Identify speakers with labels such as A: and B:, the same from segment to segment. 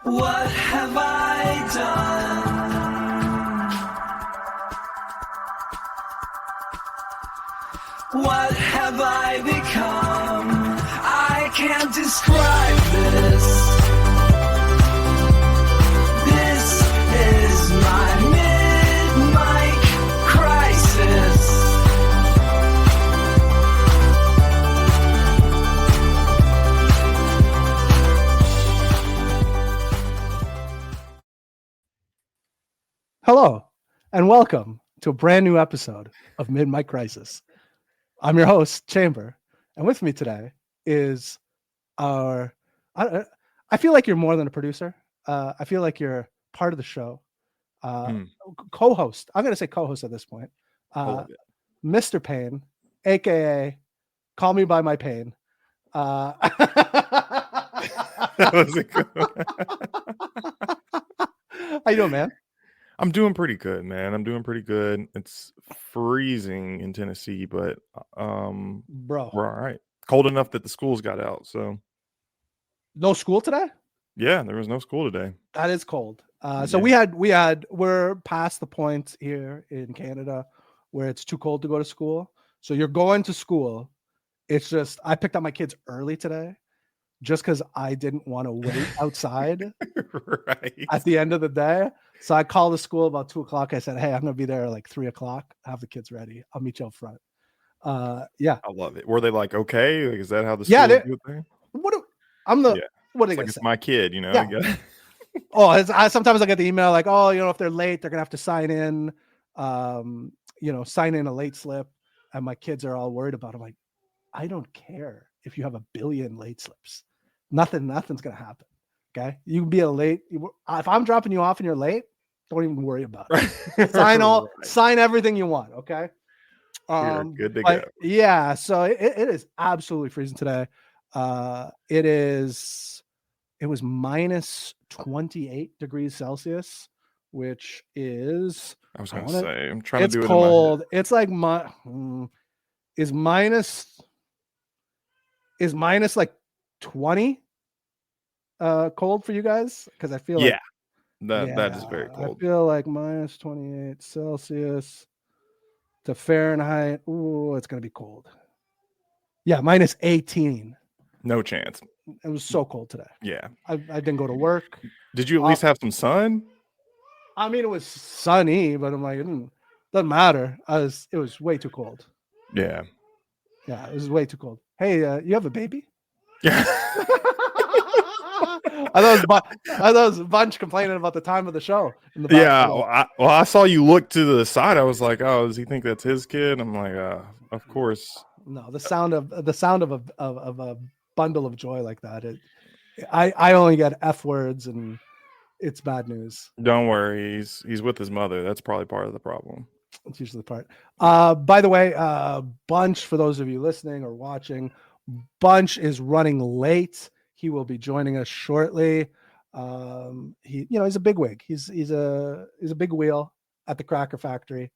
A: What have I done? What have I become? I can't describe this. This is my mid-mic crisis.
B: Hello, and welcome to a brand new episode of Mid-Mic Crisis. I'm your host, Chamber, and with me today is our... I feel like you're more than a producer. I feel like you're part of the show. Co-host. I'm going to say co-host at this point. Mr. Payne, a.k.a. Call Me By My Pain.
C: That was a good one.
B: How you doing, man?
C: I'm doing pretty good, man. I'm doing pretty good. It's freezing in Tennessee, but
B: Bro,
C: we're all right. Cold enough that the schools got out. So
B: no school today?
C: yeah, there was no school today.
B: That is cold. So we're past the point here in Canada where it's too cold to go to school. So you're going to school. It's just, I picked up my kids early today just because I didn't want to wait outside
C: Right.
B: at the end of the day. So I called the school about 2:00. I said, hey, I'm going to be there like 3:00. Have the kids ready. I'll meet you up front. Yeah.
C: I love it. Were they like, okay? Like, is that how the
B: Yeah,
C: schools do it there?
B: What are they
C: It's
B: going
C: like
B: to
C: it's
B: say?
C: my kid, you know?
B: Yeah. Sometimes I get the email like, oh, if they're late, they're going to have to sign in, sign in a late slip. And my kids are all worried about it. I'm like, I don't care if you have 1 billion late slips. Nothing's going to happen. Okay. You can be a late. If I'm dropping you off and you're late, don't even worry about it. Sign everything you want. Okay.
C: You're good to go.
B: Yeah. So it is absolutely freezing today. It was minus 28 degrees Celsius, which is,
C: I was going to say, I'm trying to do it
B: cold.
C: in my head.
B: It's like is minus like 20 cold for you guys? Because I feel
C: that is very cold.
B: I feel like minus 28 Celsius to Fahrenheit. Ooh, it's gonna be cold. Yeah, minus 18.
C: No chance.
B: It was so cold today.
C: Yeah.
B: I didn't go to work.
C: Did you at least have some sun?
B: I mean, it was sunny, but I'm like, doesn't matter. It was way too cold.
C: Yeah.
B: Yeah, it was way too cold. Hey, you have a baby?
C: Yeah.
B: I thought it was a bunch complaining about the time of the show.
C: I saw you look to the side. I was like, oh, does he think that's his kid? I'm like, of course.
B: No, the sound of a bundle of joy like that. I only get F words and it's bad news.
C: Don't worry, he's with his mother. That's probably part of the problem.
B: It's usually the part. By the way, Bunch, for those of you listening or watching, Bunch is running late. He will be joining us shortly. He's a bigwig. He's a big wheel at the Cracker Factory.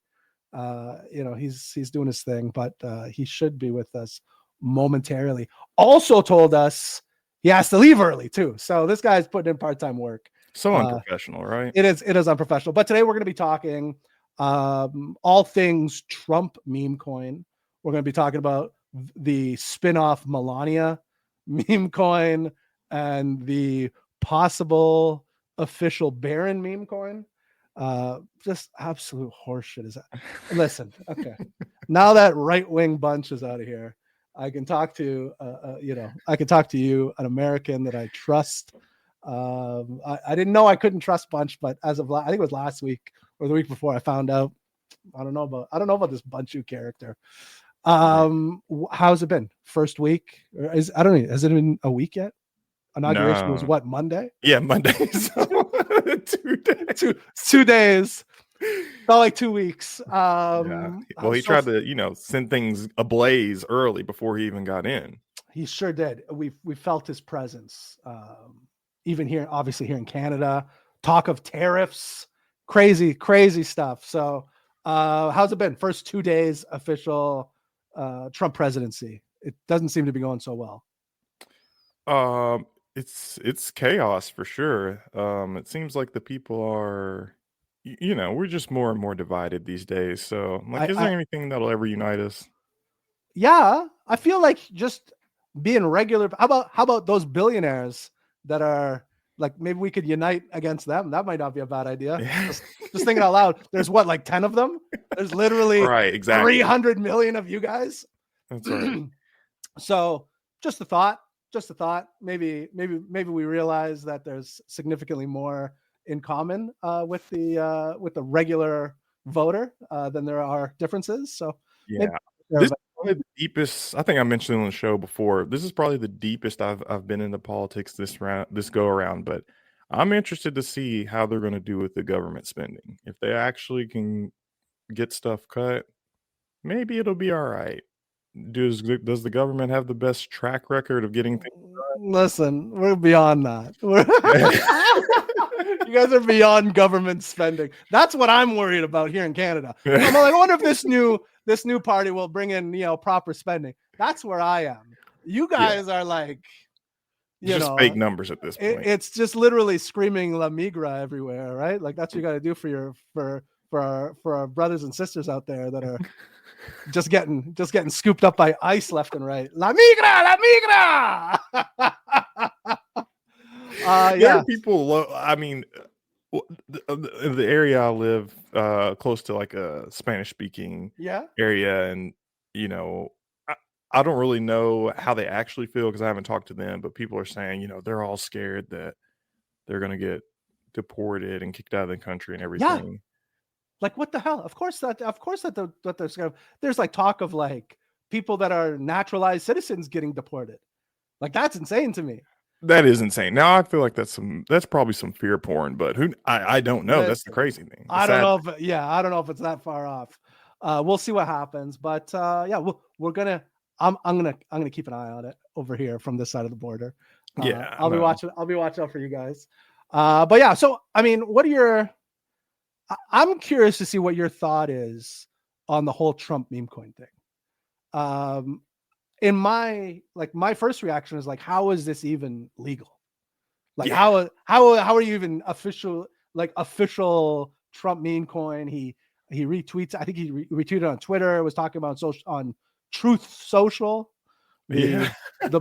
B: He's doing his thing, but he should be with us momentarily. Also told us he has to leave early too. So this guy's putting in part-time work.
C: So unprofessional, right?
B: It is unprofessional. But today we're going to be talking all things Trump Memecoin. We're going to be talking about the spin-off Melania Memecoin and the possible official Barron Memecoin. Just absolute horseshit is that. Listen, okay. Now that right-wing bunch is out of here, I can talk to you, an American that I trust. I didn't know I couldn't trust Bunch, but as of I think it was last week or the week before, I found out. I don't know about this Bunchu character. How's it been? First week? Has it been a week yet? Inauguration was what, Monday?
C: Yeah, Monday. So 2 days.
B: 2 days. Felt like 2 weeks.
C: Well, he tried to, send things ablaze early before he even got in.
B: He sure did. We felt his presence. Even here, obviously here in Canada, talk of tariffs, crazy stuff. So how's it been? First 2 days official Trump presidency. It doesn't seem to be going so well.
C: it's chaos for sure. It seems like the people are, we're just more and more divided these days. So, I'm like, is
B: I
C: there anything that'll ever unite us?
B: yeah, I feel like just being regular. How about those billionaires that are like, maybe we could unite against them? That might not be a bad idea.
C: Yeah.
B: Just thinking out loud. There's what, like 10 of them? There's literally
C: Right, exactly.
B: 300 million of you guys.
C: That's right.
B: So just a thought. Just a thought. Maybe we realize that there's significantly more in common with the regular voter than there are differences. So
C: Yeah.
B: maybe
C: This is probably the deepest. I think I mentioned on the show before. This is probably the deepest I've been into politics this go around. But I'm interested to see how they're going to do with the government spending. If they actually can get stuff cut, maybe it'll be all right. Does the government have the best track record of getting things?
B: Listen, we're beyond that. You guys are beyond government spending. That's what I'm worried about here in Canada. I'm like, I wonder if this new party will bring in, proper spending. That's where I am. You guys are like,
C: just fake numbers at this point.
B: It's just literally screaming La Migra everywhere, right? Like that's what you got to do for our brothers and sisters out there that are just getting scooped up by ice left and right. La Migra, La Migra.
C: There are people. I mean, the area I live, close to like a Spanish-speaking area, and I don't really know how they actually feel because I haven't talked to them. But people are saying, they're all scared that they're going to get deported and kicked out of the country and everything.
B: Yeah. Like what the hell? Of course there's like talk of like people that are naturalized citizens getting deported. Like that's insane to me.
C: That is insane. Now I feel like that's probably some fear porn, but I don't know. That's the crazy thing.
B: I don't know if it's that far off. We'll see what happens, but we're gonna. I'm gonna keep an eye on it over here from this side of the border. I'll be watching out for you guys. But yeah, so I mean, I'm curious to see what your thought is on the whole Trump meme coin thing. In my first reaction is like, how is this even legal? Like how are you even official Trump meme coin? He retweets. I think he retweeted on Twitter. Was talking about on Truth Social, the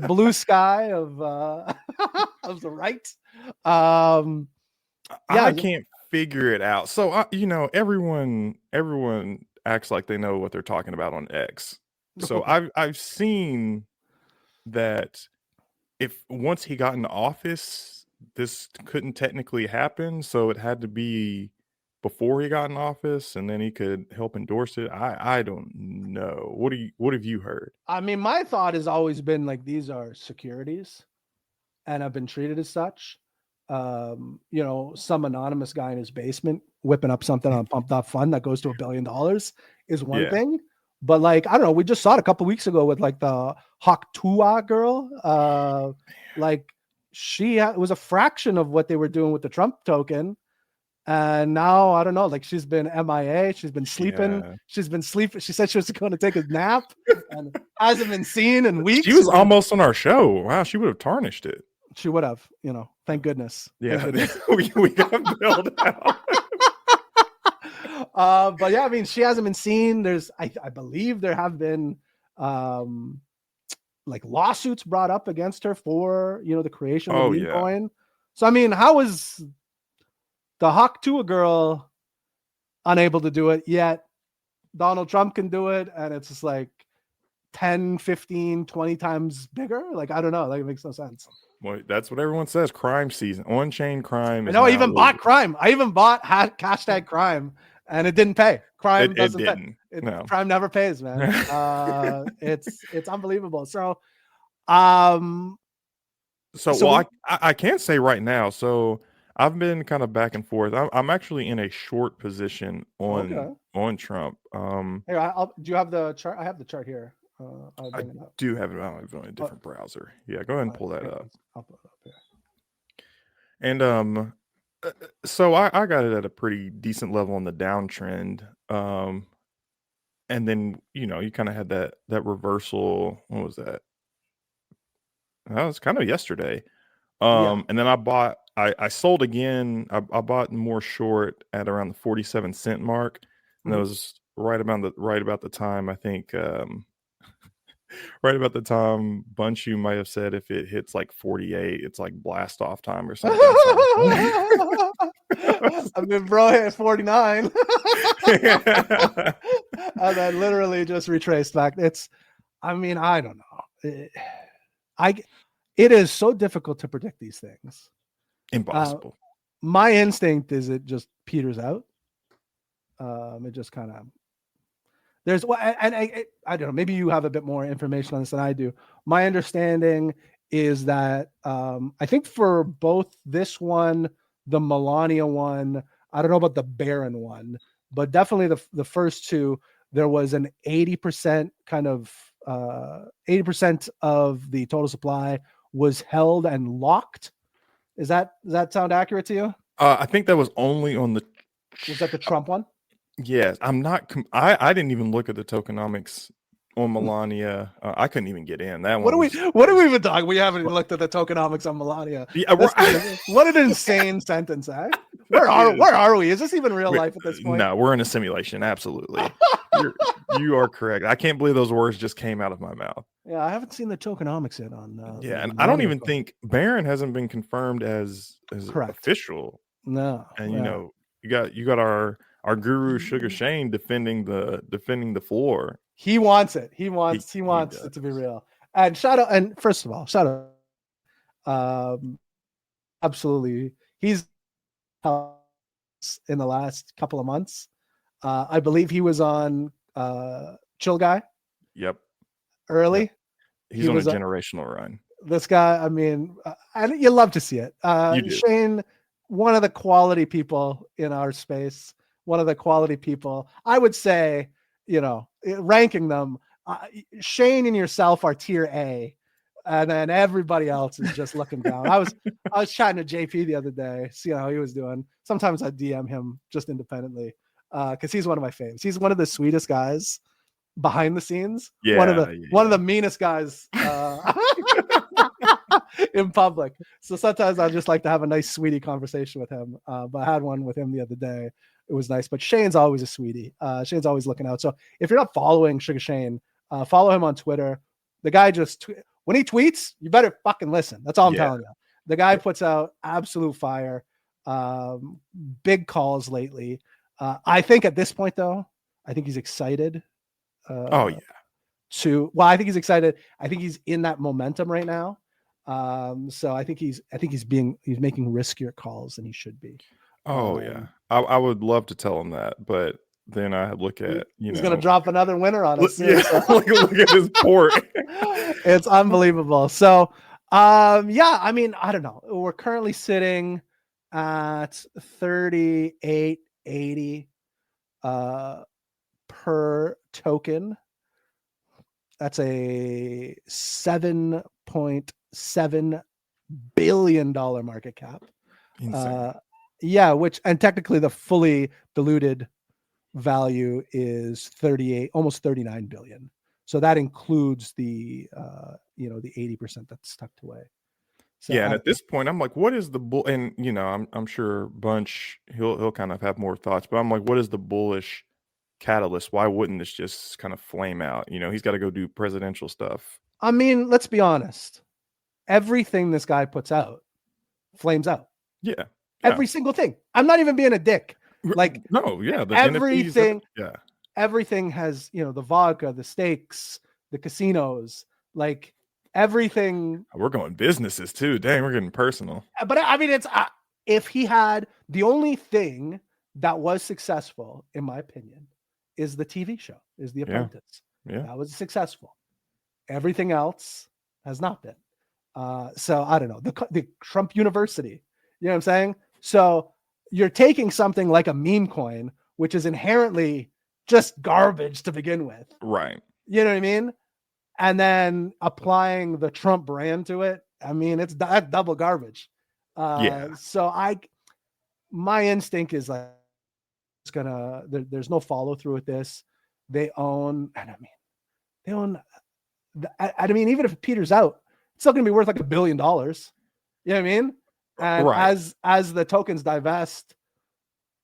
B: blue sky of of the right.
C: I can't figure it out. So everyone acts like they know what they're talking about on X. So I've seen that if once he got in office, this couldn't technically happen. So it had to be before he got in office, and then he could help endorse it. I don't know. What have you heard?
B: I mean, my thought has always been like these are securities, and have been treated as such. Some anonymous guy in his basement whipping up something on Pumped Up Fund that goes to $1 billion is one thing. But like, I don't know, we just saw it a couple weeks ago with like the Hawk Tua girl. Like it was a fraction of what they were doing with the Trump token. And now, I don't know, like she's been MIA. She's been sleeping.
C: Yeah.
B: She's been sleeping. She said she was going to take a nap and hasn't been seen in weeks.
C: She was almost on our show. Wow, she would have tarnished it.
B: She would have, thank goodness.
C: Yeah,
B: thank goodness.
C: we got bailed out.
B: But yeah, I mean, she hasn't been seen. I believe there have been like lawsuits brought up against her for the creation of Memecoin. So I mean, how is the Hawk Tua girl unable to do it yet? Donald Trump can do it, and it's just like 10, 15, 20 times bigger. Like, I don't know. Like, it makes no sense.
C: Well, that's what everyone says. Crime season, on-chain crime.
B: I even bought crime. I even bought hashtag crime, and it didn't pay. Crime doesn't pay. No. Crime never pays, man. It's unbelievable. So,
C: I can't say right now. So I've been kind of back and forth. I'm actually in a short position on Trump.
B: Here, do you have the chart? I have the chart here.
C: I do have it on a different browser. Yeah, go ahead and pull that up.
B: I'll pull it up here.
C: And so I got it at a pretty decent level on the downtrend. And then you kind of had that reversal. What was that? That was kind of yesterday. And then I sold again. I bought more short at around the 47-cent mark, and that was right about the time, I think. Right about the time Bunchu might have said if it hits like 48, it's like blast off time or something.
B: I mean, bro hit 49. And then literally just retraced back. I mean, I don't know. It is so difficult to predict these things.
C: Impossible.
B: My instinct is it just peters out. It just kind of and I don't know, maybe you have a bit more information on this than I do. My understanding is that I think for both this one, the Melania one, I don't know about the Barron one, but definitely the first two, there was an 80% kind of 80% of the total supply was held and locked. Does that sound accurate to you?
C: I think that was only on the.
B: Was that the Trump one?
C: Yes, I'm not. I didn't even look at the tokenomics on Melania. I couldn't even get in that one.
B: What are we even talking? We haven't even looked at the tokenomics on Melania.
C: Yeah,
B: what an insane sentence, eh? Where are we? Is this even real life at this point?
C: No, we're in a simulation. Absolutely, you are correct. I can't believe those words just came out of my mouth.
B: Yeah, I haven't seen the tokenomics yet on.
C: And I don't even think Barron hasn't been confirmed as official.
B: No,
C: and you got our guru Sugar Shane defending the floor. He
B: wants it. He wants it to be real. And first of all, shout out. Absolutely, he's in the last couple of months. I believe he was on Chill Guy.
C: Yep.
B: Early.
C: Yep. He's on a generational run.
B: This guy, I mean, and you love to see it. Shane, one of the quality people in our space. One of the quality people, I would say, ranking them, Shane and yourself are tier A, and then everybody else is just looking down. I was chatting to JP the other day, see how he was doing. Sometimes I DM him just independently because he's one of my faves. He's one of the sweetest guys behind the scenes.
C: Yeah,
B: one of the meanest guys in public. So sometimes I just like to have a nice sweetie conversation with him. But I had one with him the other day. It was nice, but Shane's always a sweetie. Shane's always looking out. So if you're not following Sugar Shane, follow him on Twitter. The guy when he tweets, you better fucking listen. That's all I'm telling you. The guy puts out absolute fire, big calls lately. I think at this point though, I think he's excited.
C: I
B: think he's excited. I think he's in that momentum right now. So I think he's making riskier calls than he should be.
C: I would love to tell him that, but then I look at
B: he's gonna drop another winner on us.
C: Look at his port.
B: It's unbelievable. So I mean, I don't know. We're currently sitting at 38.80 per token. That's a $7.7 billion market cap.
C: Insane.
B: And technically the fully diluted value is almost 39 billion. So that includes the the 80% that's tucked away. So
C: and at this point, I'm like, what is the bull? And I'm sure Bunch he'll kind of have more thoughts, but I'm like, what is the bullish catalyst? Why wouldn't this just kind of flame out? He's got to go do presidential stuff.
B: I mean, let's be honest. Everything this guy puts out flames out.
C: Yeah.
B: Every single thing. I'm not even being a dick. Like everything.
C: NFTs,
B: everything has, the vodka, the steaks, the casinos, like everything.
C: We're going businesses too. Dang, we're getting personal.
B: But I mean, it's if he had the only thing that was successful, in my opinion, is the TV show, is The Apprentice.
C: Yeah.
B: That was successful. Everything else has not been. So I don't know. The Trump University, you know what I'm saying? So you're taking something like a meme coin, which is inherently just garbage to begin with.
C: Right.
B: You know what I mean? And then applying the Trump brand to it. I mean, it's double garbage. So my instinct is like, there's no follow through with this. They own, even if it peters out, it's still going to be worth like $1 billion. You know what I mean? And
C: Right.
B: as the tokens divest,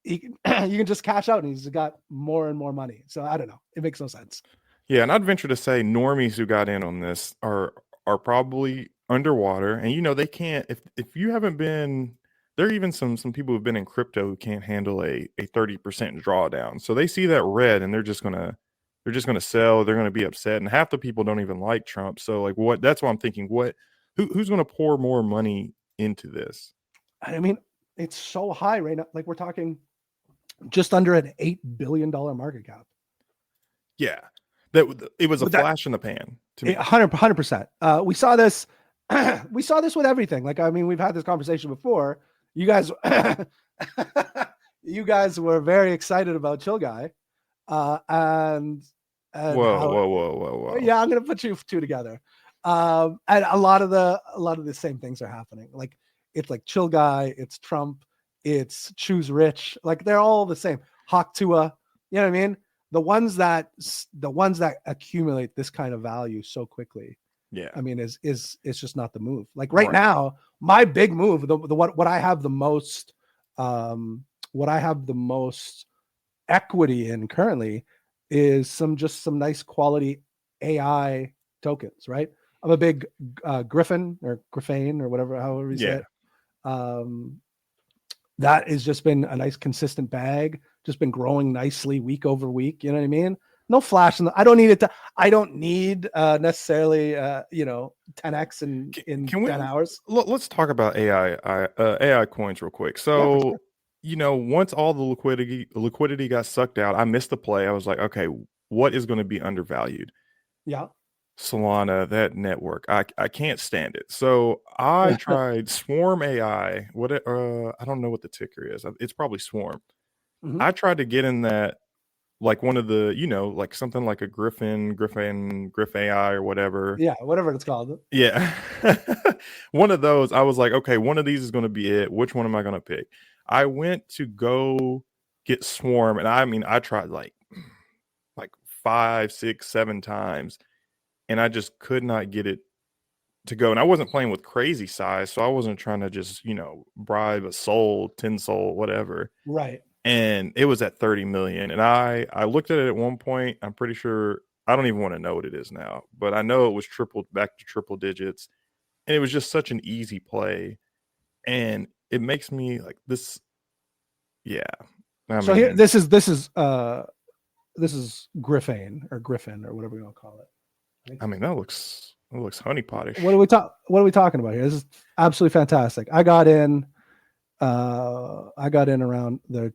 B: you can just cash out, and he's got more and more money. So I don't know. It makes no sense.
C: Yeah, and I'd venture to say normies who got in on this are probably underwater, and they can't. If you haven't been there, are even some people who've been in crypto who can't handle a 30% drawdown. So they see that red, and they're just gonna sell. They're gonna be upset, and half the people don't even like Trump. So like, what? That's why I'm thinking, who's gonna pour more money into this?
B: I mean, it's so high right now. Like we're talking just under an $8 billion market cap.
C: Yeah, it was a flash in the pan to me.
B: 100%. We saw this. We saw this with everything. Like, I mean, we've had this conversation before. You guys, you guys were very excited about Chill Guy, and
C: whoa.
B: yeah, I'm gonna put you two together. And a lot of the same things are happening. Like it's like Chill Guy, it's Trump, it's Choose Rich. Like they're all the same. Hawk Tua, you know what I mean? The ones that accumulate this kind of value so quickly.
C: Yeah.
B: I mean, is just not the move. Like right now, my big move, what I have the most, equity in currently is some nice quality AI tokens, right? I'm a big Griffin or Griffane or whatever, however you say it. That has just been a nice consistent bag, just been growing nicely week over week. You know what I mean? No flash I don't need it to. I don't need necessarily 10x in 10 hours.
C: Let's talk about AI coins real quick. So once all the liquidity got sucked out, I missed the play. I was like, okay, what is going to be undervalued?
B: Yeah.
C: Solana, that network, I can't stand it. So I tried Swarm AI. I don't know what the ticker is. It's probably Swarm. Mm-hmm. I tried to get in that, like one of the, like something like a Griff AI or whatever.
B: Yeah, whatever it's called.
C: Yeah. One of those, I was like, okay, one of these is going to be it. Which one am I going to pick? I went to go get Swarm, and I tried like 5, 6, 7 times, and I just could not get it to go. And I wasn't playing with crazy size, so I wasn't trying to just, bribe a soul, 10 soul, whatever.
B: Right.
C: And it was at 30 million. And I looked at it at one point. I'm pretty sure, I don't even want to know what it is now, but I know it was back to triple digits. And it was just such an easy play. And it makes me like this. Yeah.
B: So here, this is Griffane or Griffin or whatever you want to call it.
C: That looks honeypotish.
B: What are we talking about here? This is absolutely fantastic. I got in around the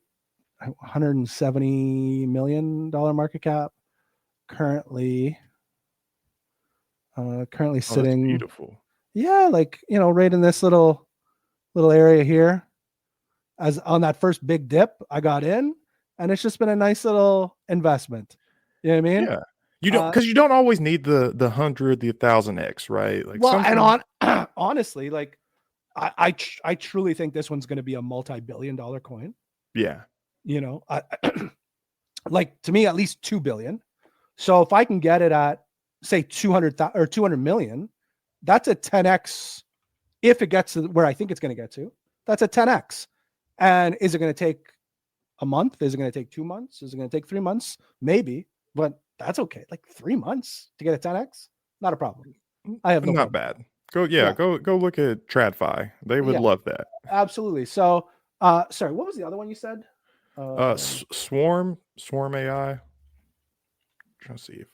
B: $170 million market cap. Currently sitting.
C: That's beautiful.
B: Yeah, right in this little area here. As on that first big dip, I got in, and it's just been a nice little investment. You know what I mean?
C: Yeah. You don't, because you don't always need the 100, the 1,000x, right? Like,
B: well, and honestly, like I truly think this one's going to be a multi-billion-dollar coin.
C: Yeah.
B: Like to me, at least 2 billion. So if I can get it at say 200,000 or 200 million, that's a 10x. If it gets to where I think it's going to get to, that's a 10x. And is it going to take a month? Is it going to take 2 months? Is it going to take 3 months? Maybe, but that's okay. Like 3 months to get a 10x, not a problem. I have no
C: not
B: problem.
C: Bad. Go look at TradFi. They would love that.
B: Absolutely. So, sorry, what was the other one you said?
C: Swarm AI. I'm trying to see if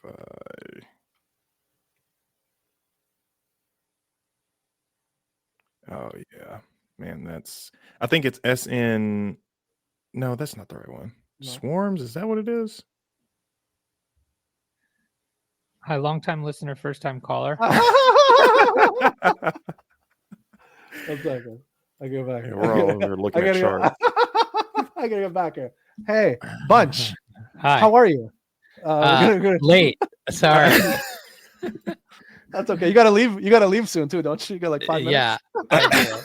C: oh yeah, man, I think it's SN. No, that's not the right one. No. Swarms, is that what it is?
D: Hi, long-time listener, first-time caller.
B: Okay. I go back.
C: Yeah, we're all over looking at charts.
B: I gotta get back here. Hey, Bunch.
D: Hi.
B: How are you?
D: Late. Sorry.
B: That's okay. You gotta leave. You gotta leave soon too, don't you? You got like 5 minutes.
D: Yeah, I do.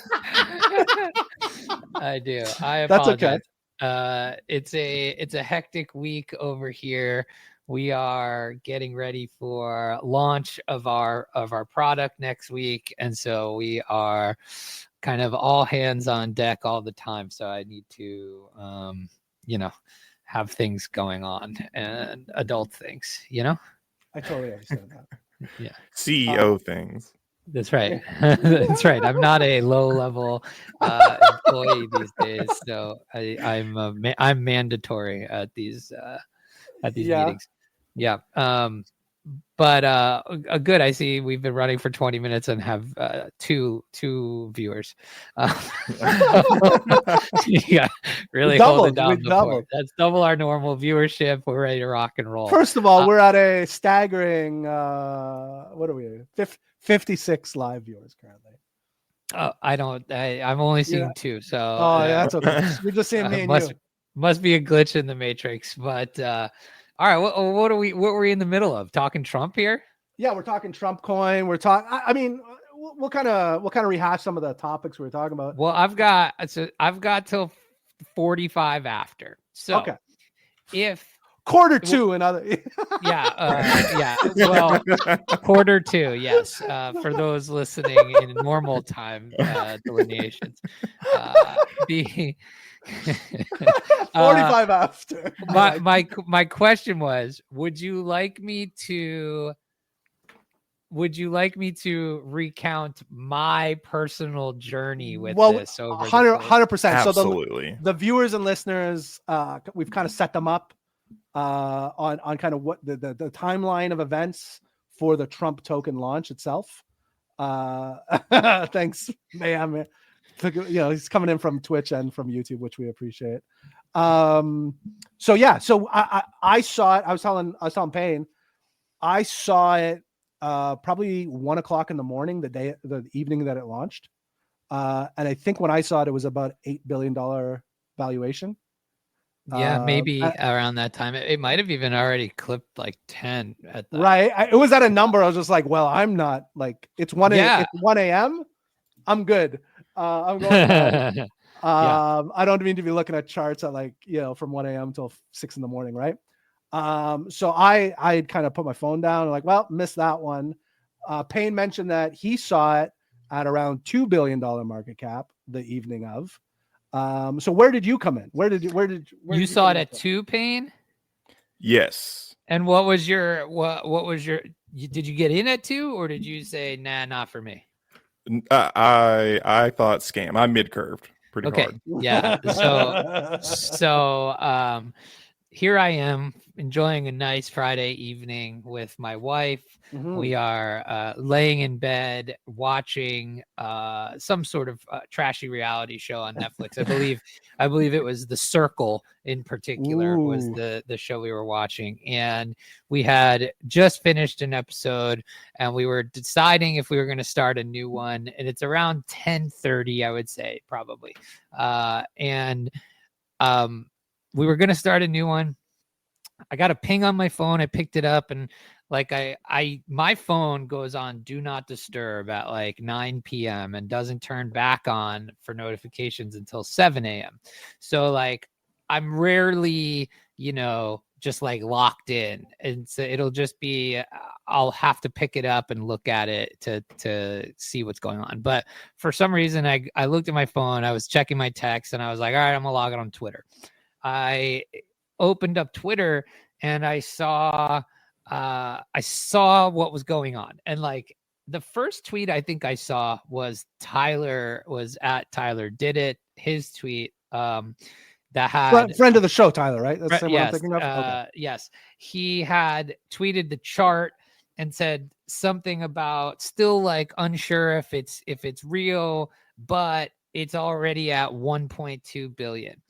D: I do. I apologize.
B: That's
D: okay. It's a hectic week over here. We are getting ready for launch of our product next week, and so we are kind of all hands on deck all the time. So I need to, have things going on and adult things,
B: I totally understand that.
D: Yeah.
C: CEO things.
D: That's right. That's right. I'm not a low-level employee these days, so I'm mandatory at these meetings. Yeah. But good. I see we've been running for 20 minutes and have two viewers. Yeah, really holding down the fort. That's double our normal viewership. We're ready to rock and roll.
B: First of all, we're at a staggering what are we? 56 live viewers currently.
D: I'm only seeing two. So
B: that's okay. You're just seeing me and you.
D: Must be a glitch in the matrix. But all right, what were we in the middle of? Talking Trump here? Yeah,
B: we're talking Trump coin. We're talking. I mean, we'll kind of rehash some of the topics we were talking about.
D: Well, I've got till 45 after. So
B: okay,
D: if
B: quarter two and other
D: well, quarter two, yes, for those listening in normal time delineations.
B: 45 after.
D: My question was, would you like me to recount my personal journey with this over
B: 100%?
C: Absolutely.
B: So the viewers and listeners, we've kind of set them up on kind of what the timeline of events for the Trump token launch itself. Thanks, Mayhem. He's coming in from Twitch and from YouTube, which we appreciate. So I saw it. I was telling Payne, I saw it probably 1 o'clock in the morning, the evening that it launched. And I think when I saw it, it was about $8 billion valuation.
D: Yeah, maybe around that time. It might have even already clipped like 10 at that.
B: Right. It was at a number. I was just like, well, I'm not like it's 1 a.m. I'm good. I'm going. I don't mean to be looking at charts at from 1 a.m. till 6 in the morning, right? So I kind of put my phone down and like, well, missed that one. Payne mentioned that he saw it at around $2 billion market cap the evening of. So where did you come in? Where did
D: you saw it at 2, Payne?
C: Yes.
D: And what was your did you get in at 2 or did you say nah, not for me?
C: I thought scam. I mid-curved pretty hard.
D: Yeah. So here I am enjoying a nice Friday evening with my wife. Mm-hmm. We are laying in bed watching some sort of trashy reality show on Netflix. I believe it was The Circle in particular. Ooh. Was the show we were watching, and we had just finished an episode and we were deciding if we were going to start a new one, and it's around 10:30, I would say, probably. We were going to start a new one. I got a ping on my phone. I picked it up and my phone goes on do not disturb at like 9 p.m. and doesn't turn back on for notifications until 7 a.m. So like I'm rarely, just like locked in. And so it'll just be, I'll have to pick it up and look at it to see what's going on. But for some reason, I looked at my phone, I was checking my text and I was like, all right, I'm gonna log it on Twitter. I opened up Twitter and I saw what was going on. And like the first tweet I think I saw was Tyler Did It, his tweet that had
B: friend of the show, Tyler, right? That's
D: what
B: I'm thinking of.
D: Okay. Yes. He had tweeted the chart and said something about still like unsure if it's real, but it's already at 1.2 billion.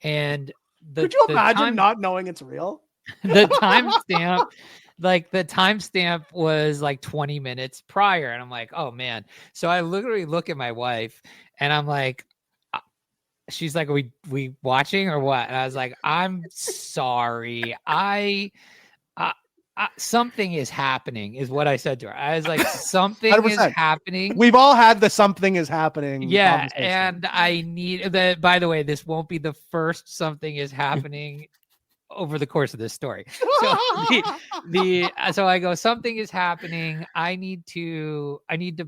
D: And
B: could you imagine not knowing it's real?
D: The timestamp was like 20 minutes prior. And I'm like, oh man. So I literally look at my wife and I'm like, she's like, are we watching or what? And I was like, I'm sorry. Something is happening is what I said to her. I was like, something 100%. Is happening.
B: We've all had the something is happening.
D: Yeah. And I need that. By the way, this won't be the first something is happening over the course of this story. So so I go, something is happening. I need to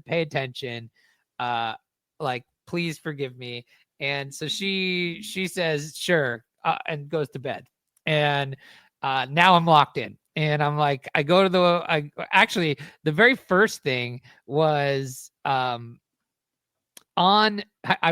D: pay attention. Like please forgive me. And so she says, sure, and goes to bed. And now I'm locked in. And I'm like, I go to actually, the very first thing was I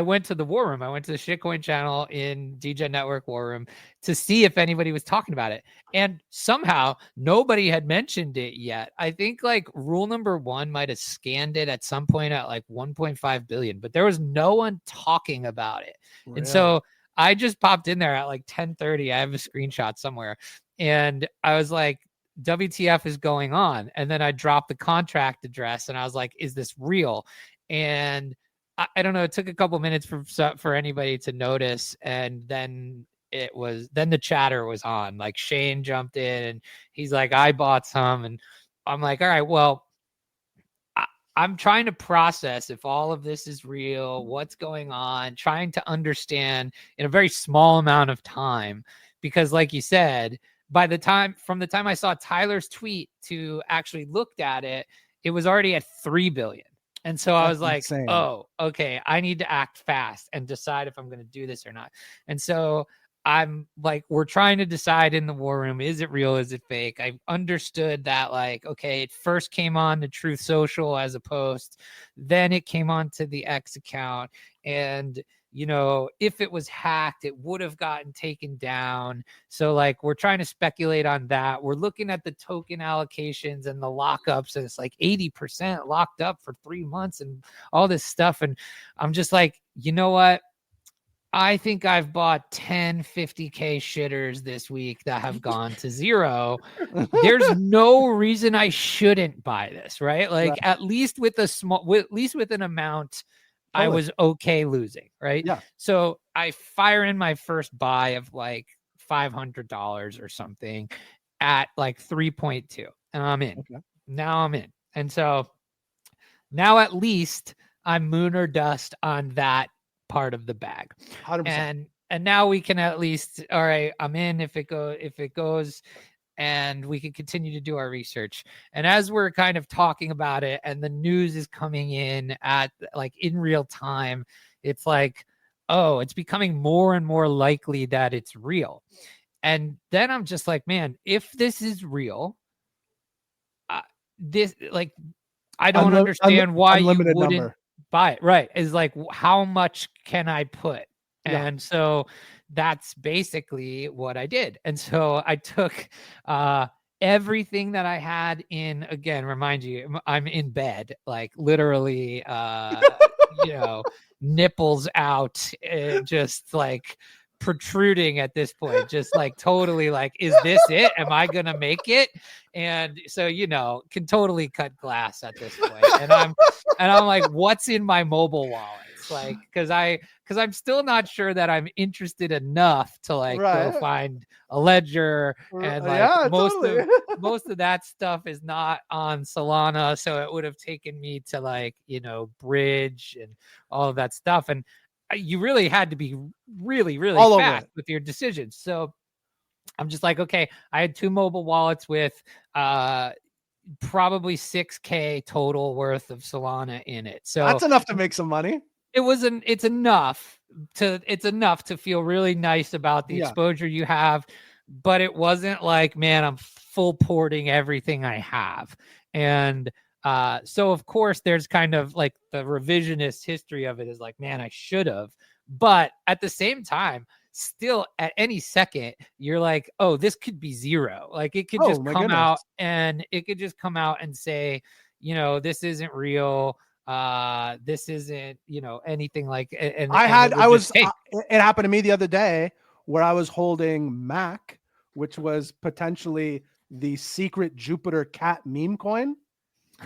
D: went to the war room. I went to the shitcoin channel in DJ Network war room to see if anybody was talking about it. And somehow nobody had mentioned it yet. I think like rule number 1 might have scanned it at some point at like 1.5 billion, but there was no one talking about it. Really? And so I just popped in there at like 10:30. I have a screenshot somewhere. And I was like, WTF is going on? And then I dropped the contract address and I was like, is this real? And I don't know. It took a couple minutes for anybody to notice. And then the chatter was on. Like Shane jumped in and he's like, I bought some. And I'm like, all right, well, I'm trying to process if all of this is real, what's going on, trying to understand in a very small amount of time. Because like you said, from the time I saw Tyler's tweet to actually looked at it, it was already at 3 billion. And so I was like, insane. Oh, okay, I need to act fast and decide if I'm going to do this or not. And so I'm like, we're trying to decide in the war room, is it real? Is it fake? I understood that, like, okay, it first came on to Truth Social as a post, then it came on to the X account. And, you know, if it was hacked, it would have gotten taken down. So like, we're trying to speculate on that. We're looking at the token allocations and the lockups, and it's like 80% locked up for 3 months and all this stuff. And I'm just like, you know what? I think I've bought 10 50K shitters this week that have gone to zero. There's no reason I shouldn't buy this, right? Like right. At least with an amount I was okay losing, right? Yeah. So I fire in my first buy of like $500 or something at like 3.2, and I'm in. Okay. Now I'm in. And so now at least I'm moon or dust on that part of the bag. 100%. And now we can at least, all right, I'm in if it goes, and we can continue to do our research. And as we're kind of talking about it and the news is coming in at like in real time, it's like, oh, it's becoming more and more likely that it's real. And then I'm just like, man, if this is real, this, like, I don't understand why you wouldn't number. Buy it. Right. Is like, how much can I put? Yeah. And so that's basically what I did. And so I took everything that I had in, again, remind you, I'm in bed, like literally, you know, nipples out, just like protruding at this point, just like totally like, is this it? Am I going to make it? And so, you know, can totally cut glass at this point. And I'm like, what's in my mobile wallet? Like, cause I'm still not sure that I'm interested enough to like go find a ledger, and like most of that stuff is not on Solana. So it would have taken me to like, you know, bridge and all of that stuff. And you really had to be really, really all fast with your decisions. So I'm just like, okay, I had 2 mobile wallets with probably 6K total worth of Solana in it. So
B: that's enough to make some money.
D: It's enough to feel really nice about the exposure you have, but it wasn't like, man, I'm full porting everything I have. And so of course there's kind of like the revisionist history of it is like, man, I should have. But at the same time, still at any second, you're like, oh, this could be zero. Like it could just come out, and it could just come out and say, you know, this isn't real. This isn't, you know, anything like. And
B: it happened to me the other day where I was holding MAC, which was potentially the secret Jupiter cat meme coin.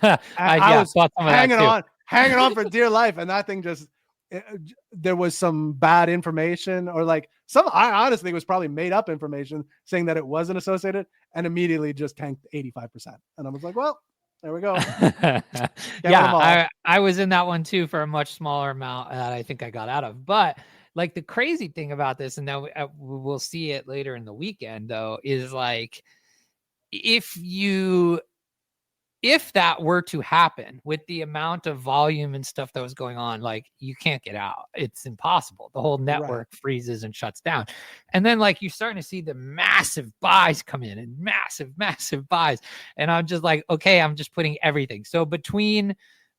B: I was hanging on for dear life, and that thing just, there was some bad information, or like I honestly think it was probably made up information saying that it wasn't associated, and immediately just tanked 85%. And I was like, well, there we go.
D: Yeah, I was in that one too for a much smaller amount that I think I got out of. But like the crazy thing about this, and now we'll see it later in the weekend though, is like if you if that were to happen with the amount of volume and stuff that was going on, like you can't get out. It's impossible. The whole network freezes and shuts down. And then like you're starting to see the massive buys come in and massive buys. And I'm just like, okay, I'm just putting everything. So between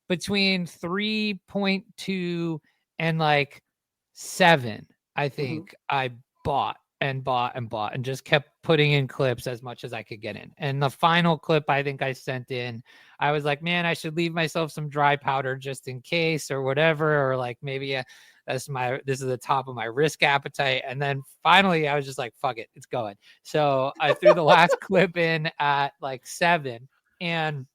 D: 3.2 and like 7, I think I bought and just kept putting in clips as much as I could get in. And the final clip I think I sent in, I was like, man, I should leave myself some dry powder just in case or whatever, or like maybe this is the top of my risk appetite. And then finally I was just like, fuck it, it's going. So I threw the last clip in at like 7. And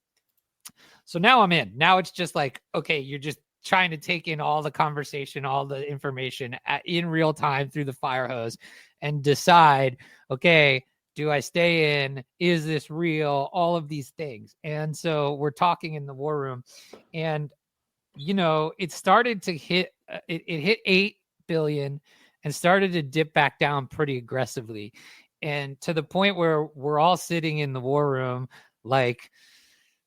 D: so now I'm in. Now it's just like, okay, you're just trying to take in all the conversation, all the information in real time through the fire hose and decide, okay, do I stay in? Is this real? All of these things. And so we're talking in the war room, and, you know, it started to hit, it hit 8 billion and started to dip back down pretty aggressively. And to the point where we're all sitting in the war room, like,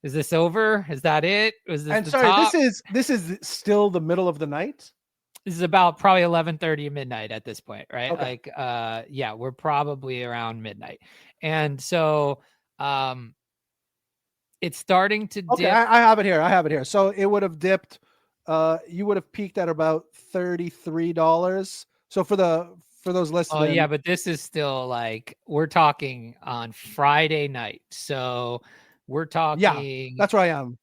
D: is this over? Is that it? Was this the top?
B: This is still the middle of the night?
D: This is about probably 11:30 midnight at this point, right?
B: Okay.
D: Like, yeah, we're probably around midnight. And so it's starting to
B: okay,
D: dip.
B: I have it here. So it would have dipped, you would have peaked at about $33. So for those listening.
D: Oh yeah, but this is still like, we're talking on Friday night. So we're talking.
B: Yeah, that's where I am.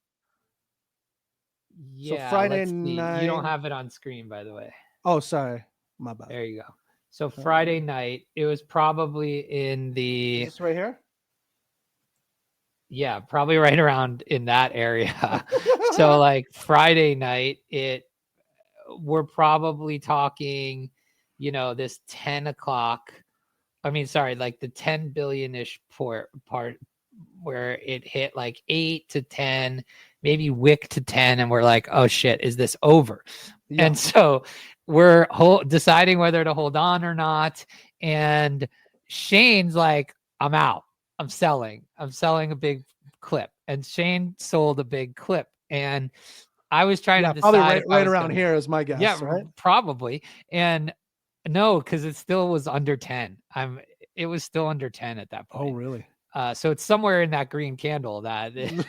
D: Yeah,
B: so Friday night.
D: You don't have it on screen, by the way.
B: Oh, sorry, my bad.
D: There you go. So Friday night, it was probably in the.
B: Is this right here?
D: Yeah, probably right around in that area. So like Friday night, we're probably talking, you know, this 10 o'clock. I mean, sorry, like the 10 billion-ish part where it hit like 8 to 10, maybe wick to 10. And we're like, oh shit, is this over? Yeah. And so we're deciding whether to hold on or not. And Shane's like, I'm out. I'm selling a big clip. And Shane sold a big clip. And I was trying to decide.
B: Probably right around here is my guess.
D: Yeah,
B: right?
D: Probably. And no, because it still was under 10. It was still under 10 at that point.
B: Oh, really?
D: So it's somewhere in that green candle that it's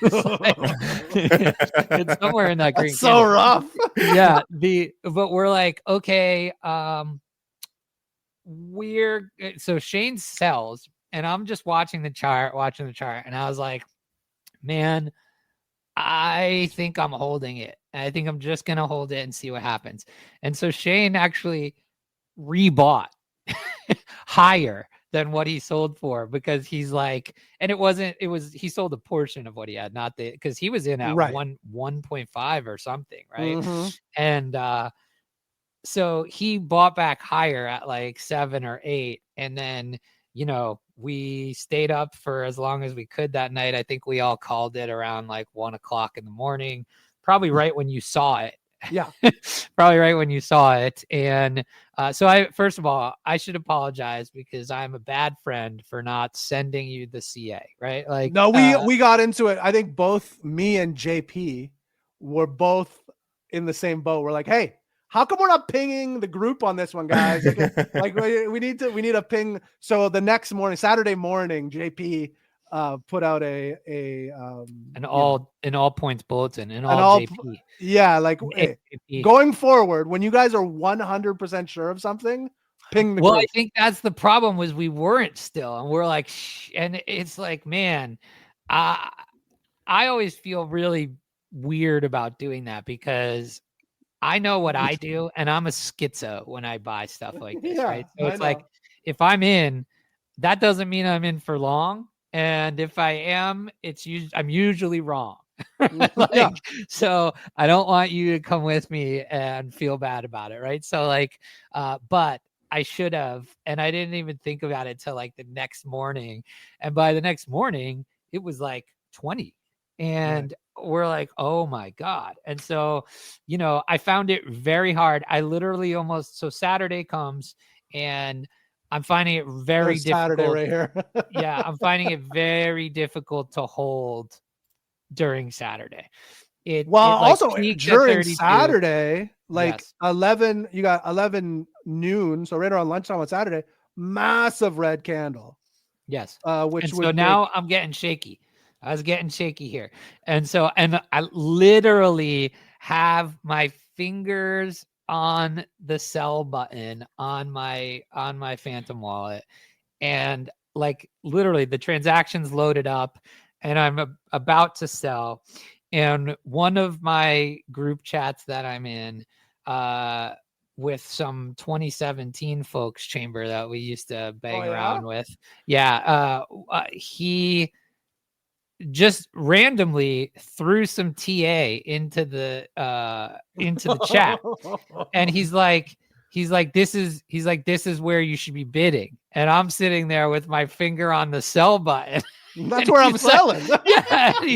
D: somewhere in that green
B: That's
D: candle.
B: So rough.
D: Yeah. But we're like, okay, so Shane sells, and I'm just watching the chart, and I was like, man, I think I'm holding it. I think I'm just gonna hold it and see what happens. And so Shane actually rebought higher than what he sold for, because he's like, and he sold a portion of what he had, not because he was in at 1.5 or something, right?
B: Mm-hmm.
D: And so he bought back higher at like 7 or 8, and then, you know, we stayed up for as long as we could that night. I think we all called it around like 1 o'clock in the morning, probably right when you saw it.
B: Yeah.
D: Probably right when you saw it. And so first of all, I should apologize, because I'm a bad friend for not sending you the CA, right? Like,
B: no, we got into it. I think both me and JP were both in the same boat. We're like, hey, how come we're not pinging the group on this one, guys? Like we need a ping. So the next morning, Saturday morning, JP put out an all
D: points bulletin and all JP.
B: Yeah, like going forward, when you guys are 100% sure of something, ping the group.
D: I think that's the problem, was we weren't still, and we're like, and it's like, man, I always feel really weird about doing that, because I know what I do, and I'm a schizo when I buy stuff like this, right? So it's like, if I'm in, that doesn't mean I'm in for long. And if I am, I'm usually wrong. So I don't want you to come with me and feel bad about it, right? So like, but I should have, and I didn't even think about it till like the next morning. And by the next morning, it was like 20, and we're like, oh my God. And so, you know, I found it very hard. I literally so Saturday comes, and I'm finding it very difficult.
B: Saturday right here.
D: Yeah, I'm finding it very difficult to hold during Saturday. It
B: also
D: peaked at
B: during
D: 32.
B: Saturday, like
D: Yes.
B: 11, you got 11 noon, so right around lunchtime on Saturday, massive red candle.
D: Yes.
B: Which
D: And
B: would
D: so now I'm getting shaky. I was getting shaky here. And I literally have my fingers on the sell button on my Phantom wallet, and like literally the transactions loaded up, and I'm about to sell. And one of my group chats that I'm in, with some 2017 folks chamber that we used to bang around with. Yeah. He just randomly threw some TA into the chat. And he's like, this is where you should be bidding. And I'm sitting there with my finger on the sell button.
B: That's where I'm selling.
D: Yeah. And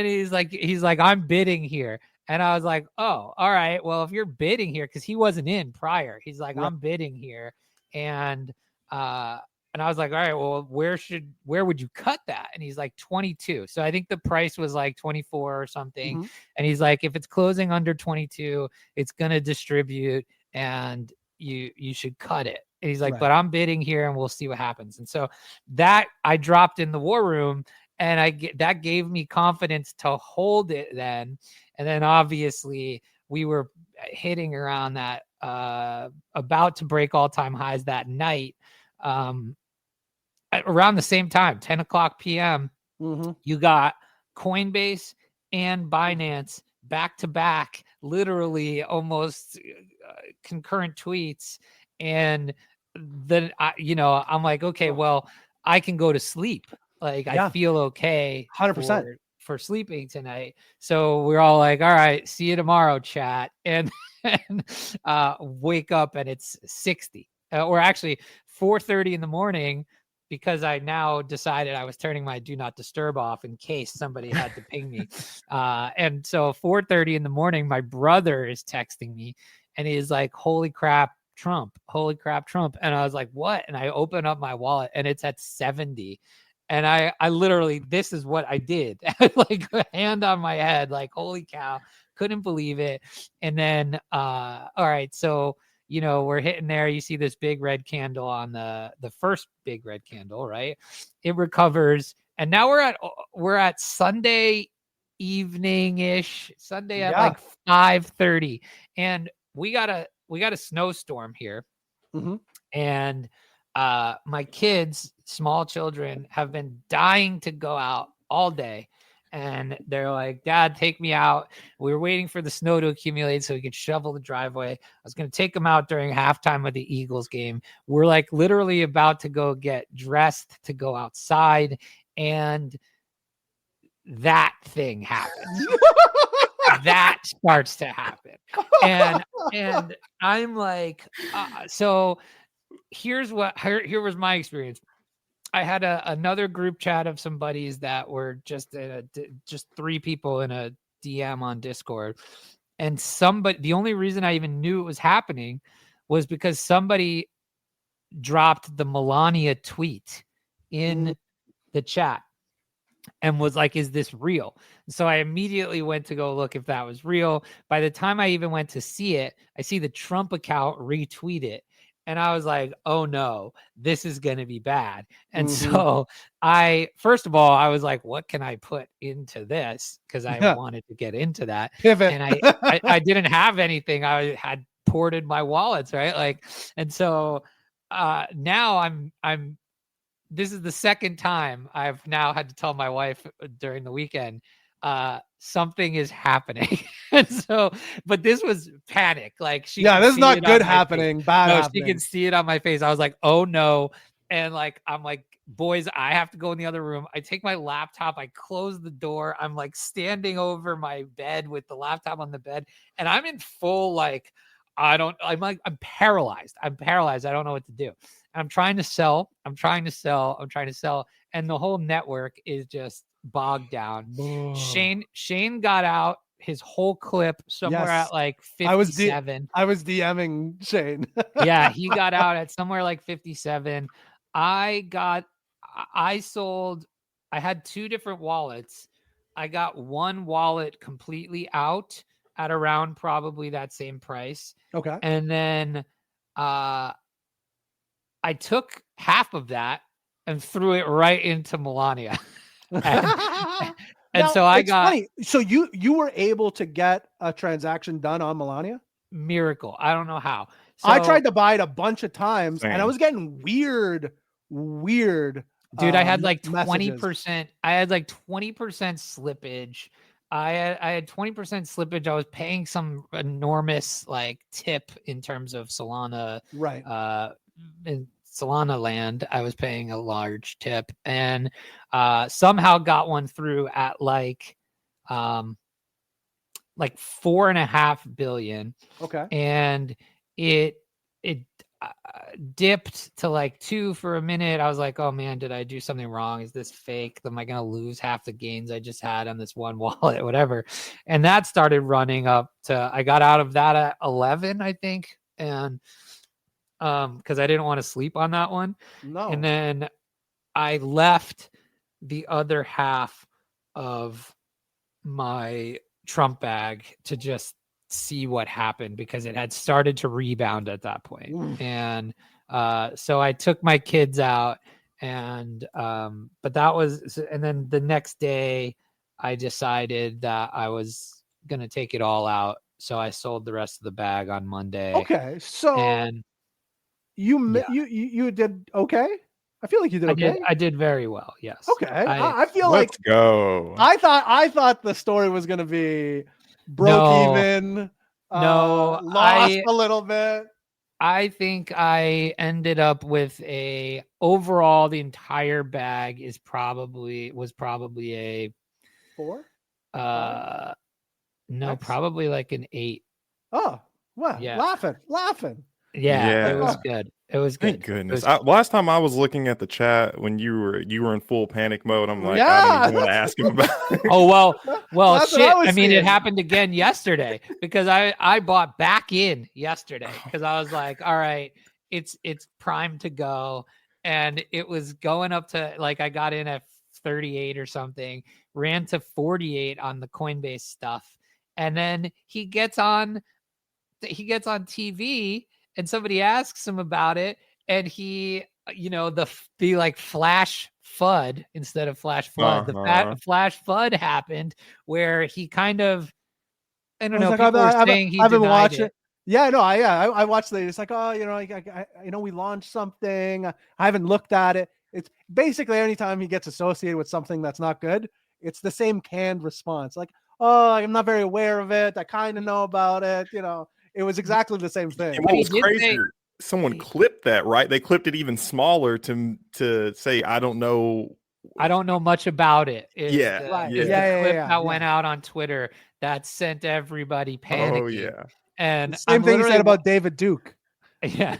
D: he's like, he's like, I'm bidding here. And I was like, oh, all right. Well, if you're bidding here, because he wasn't in prior, he's like, I'm bidding here. And I was like, all right, well, where would you cut that? And he's like 22. So I think the price was like 24 or something.
B: Mm-hmm.
D: And he's like, if it's closing under 22, it's going to distribute and you should cut it. And he's like, but I'm bidding here and we'll see what happens. And so that I dropped in the war room, and that gave me confidence to hold it then. And then obviously we were hitting around that, about to break all-time highs that night. Around the same time, 10 o'clock p.m., you got Coinbase and Binance back to back, literally almost concurrent tweets. And then, I'm like, okay, well, I can go to sleep. Like, I feel okay
B: 100%
D: for sleeping tonight. So we're all like, all right, see you tomorrow, chat. And wake up and it's 60, or actually 4:30 in the morning, because I now decided I was turning my do not disturb off in case somebody had to ping me. And so 4:30 in the morning, my brother is texting me and he's like, holy crap, Trump. And I was like, what? And I open up my wallet and it's at 70. And I literally, this is what I did. Like, a hand on my head, like, holy cow, couldn't believe it. And then, all right, so, we're hitting there. You see this big red candle on the first big red candle, right? It recovers. And now we're at Sunday evening-ish, Sunday at like 5:30. And we got a snowstorm here. And my kids, small children, have been dying to go out all day. And they're like, Dad, take me out. We were waiting for the snow to accumulate so we could shovel the driveway. I was going to take them out during halftime of the Eagles game. We're like literally about to go get dressed to go outside. And that thing happens. That starts to happen. And I'm like, so here was my experience. I had another group chat of some buddies that were just 3 people in a DM on Discord. And the only reason I even knew it was happening was because somebody dropped the Melania tweet in the chat and was like, is this real? So I immediately went to go look if that was real. By the time I even went to see it, I see the Trump account retweet it. And I was like, oh no, this is going to be bad. And so first of all, I was like, what can I put into this? Because I wanted to get into that.
B: Pivot.
D: And I didn't have anything. I had ported my wallets, right? Like, and so now this is the second time I've now had to tell my wife during the weekend, something is happening. And so, but this was panic. Like, this
B: is not good happening, bad happening.
D: She can see it on my face. I was like, oh no. And like, I'm like, boys, I have to go in the other room. I take my laptop, I close the door. I'm like standing over my bed with the laptop on the bed. And I'm in full, like, I'm paralyzed. I don't know what to do. I'm trying to sell. And the whole network is just bogged down. Whoa. Shane got out his whole clip somewhere at like 57.
B: I was DMing Shane.
D: Yeah, he got out at somewhere like 57. I had 2 different wallets. I got one wallet completely out at around probably that same price.
B: Okay.
D: And then I took half of that and threw it right into Melania. and
B: Now,
D: so I
B: it's
D: got
B: funny. So you were able to get a transaction done on Melania?
D: miracle. I don't know how. So,
B: I tried to buy it a bunch of times and I
C: Same.
B: was getting weird
D: dude, I had like
B: messages.
D: 20%. I had like 20% slippage. I had 20% slippage. I was paying some enormous like tip in terms of Solana.
B: Right.
D: In Solana land, I was paying a large tip, and somehow got one through at like 4.5 billion.
B: Okay.
D: And it dipped to like 2 for a minute. I was like, oh man, did I do something wrong? Is this fake? Am I going to lose half the gains I just had on this one wallet, whatever? And that started running up to, I got out of that at 11, I think. And because I didn't want to sleep on that one.
B: No.
D: And then I left the other half of my Trump bag to just see what happened, because it had started to rebound at that point. And so I took my kids out, and but that was, and then the next day I decided that I was gonna take it all out, so I sold the rest of the bag on Monday.
B: Okay, so
D: And
B: you did okay. I feel like you did okay.
D: I did very well. Yes.
B: Okay. I feel
C: Let's
B: like
C: go.
B: I thought the story was gonna be broke even.
D: No,
B: lost a little bit.
D: I think I ended up with overall the entire bag was probably a
B: 4.
D: No,
B: X?
D: probably like an 8.
B: Oh, well,
D: Yeah.
B: laughing.
D: Yeah, it was
C: Yeah.
D: good. It was good.
C: Thank goodness. Last time I was looking at the chat when you were in full panic mode, I'm like, I
B: Yeah,
C: don't even want to ask him about it.
D: Oh well,
B: That's what
D: shit.
B: I was
D: I mean,
B: seeing.
D: it happened again yesterday, because I bought back in yesterday because I was like, all right, it's primed to go, and it was going up to, like, I got in at 38 or something, ran to 48 on the Coinbase stuff, and then he gets on TV, and somebody asks him about it, and he, the like flash FUD instead of flash flood.
C: Uh-huh.
D: The flash FUD happened where he kind of, I don't know,
B: like,
D: people were saying he
B: I've been
D: denied
B: watching
D: it.
B: Yeah, no, I watched it. It's like, oh, we launched something. I haven't looked at it. It's basically anytime he gets associated with something that's not good, it's the same canned response. Like, oh, I'm not very aware of it. I kind of know about it. It was exactly the same thing.
C: And what
D: he
C: was
D: did
C: crazy,
D: say-
C: someone clipped that, right? They clipped it even smaller to say, I don't know
D: much about it.
C: Yeah,
B: Right.
C: yeah.
D: The
B: Yeah,
D: clip
B: yeah,
D: that
B: yeah.
D: went out on Twitter that sent everybody panicking.
C: Oh yeah.
D: And
B: Same thing he said about David Duke.
D: Yeah.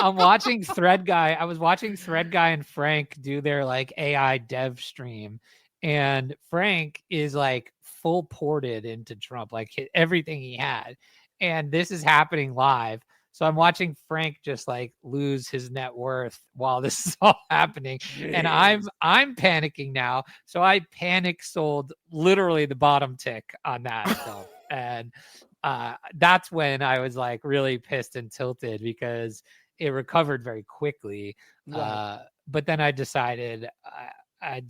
D: I'm watching Thread Guy. I was watching Thread Guy and Frank do their like AI dev stream, and Frank is like full ported into Trump, like everything he had. And this is happening live. So I'm watching Frank just like lose his net worth while this is all happening. And I'm panicking now. So I panic sold literally the bottom tick on that stuff. And that's when I was like really pissed and tilted, because it recovered very quickly.
B: Right.
D: But then I decided I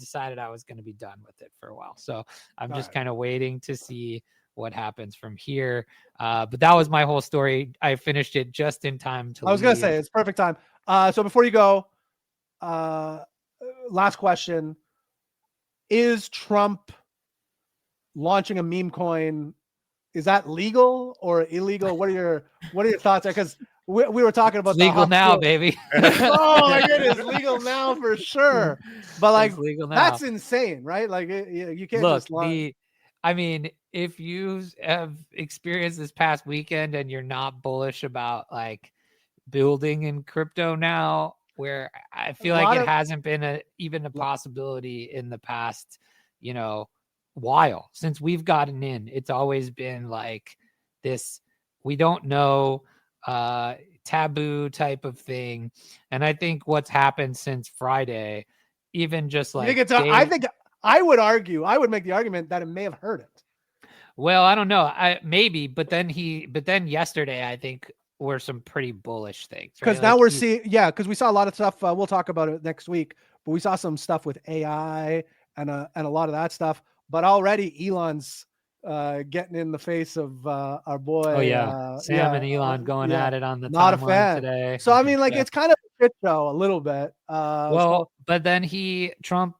D: was going to be done with it for a while. So I'm just kind of waiting to see what happens from here. But that was my whole story. I finished it just in time to
B: I was going to
D: leave.
B: say it's perfect time. So before you go, last question. Is Trump launching a meme coin? Is that legal or illegal? What are your thoughts there? Because we were talking about
D: It's legal now, baby.
B: Oh my goodness, legal now for sure. But like,
D: It's legal now.
B: that's insane, right? Like you can't
D: Look,
B: just launch.
D: I mean, if you have experienced this past weekend and you're not bullish about like building in crypto now, where I feel like it hasn't been even a possibility in the past, while since we've gotten in. It's always been like this, we don't know, taboo type of thing. And I think what's happened since Friday, even just like
B: I would make the argument that it may have hurt it.
D: Well, I don't know. Maybe, but then yesterday, I think were some pretty bullish things.
B: Because
D: right?
B: now
D: Like
B: we're seeing, because we saw a lot of stuff. We'll talk about it next week, but we saw some stuff with AI and a lot of that stuff. But already Elon's getting in the face of our boy.
D: Oh yeah, Sam and Elon going at it on the
B: not a
D: timeline
B: fan
D: today.
B: So I mean, like it's kind of a shit show a little bit.
D: But then Trump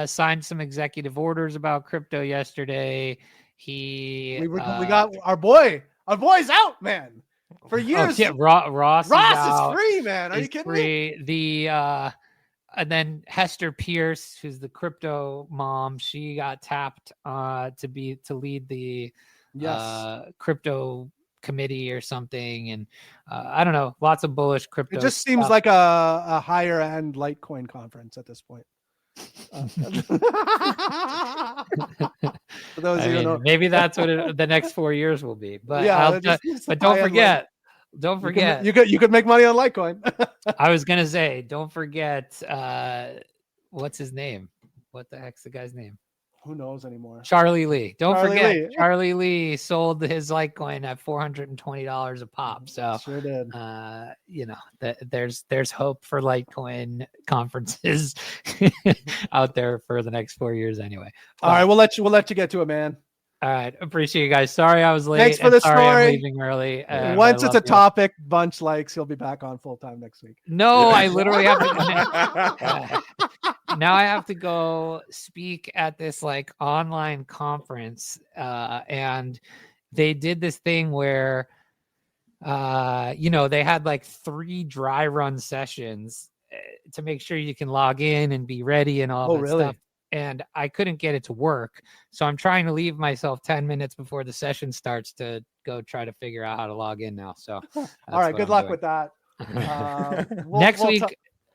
D: signed some executive orders about crypto yesterday. We
B: got our boy's out, man. For years,
D: Ross
B: is free, man. Are you kidding
D: me? And then Hester Pierce, who's the crypto mom, she got tapped to lead the crypto committee or something, and I don't know, lots of bullish crypto.
B: It just seems like a higher end Litecoin conference at this point. For those
D: maybe that's what the next 4 years will be. But but don't forget.
B: You could make money on Litecoin.
D: I was gonna say, don't forget. What's his name? What the heck's the guy's name?
B: Who knows anymore?
D: Charlie Lee. Don't forget, Charlie Lee sold his Litecoin at $420 a pop. So
B: sure did.
D: There's hope for Litecoin conferences out there for the next 4 years anyway.
B: All right, we'll let you get to it, man.
D: All right, appreciate you guys. Sorry I was late.
B: Thanks for the story.
D: I'm leaving early.
B: Once it's a topic, bunch likes, he'll be back on full time next week.
D: No, I literally have to. Now I have to go speak at this like online conference, and they did this thing where, they had like 3 dry run sessions to make sure you can log in and be ready and all that stuff. And I couldn't get it to work. So I'm trying to leave myself 10 minutes before the session starts to go try to figure out how to log in now. So
B: all right, good luck with that.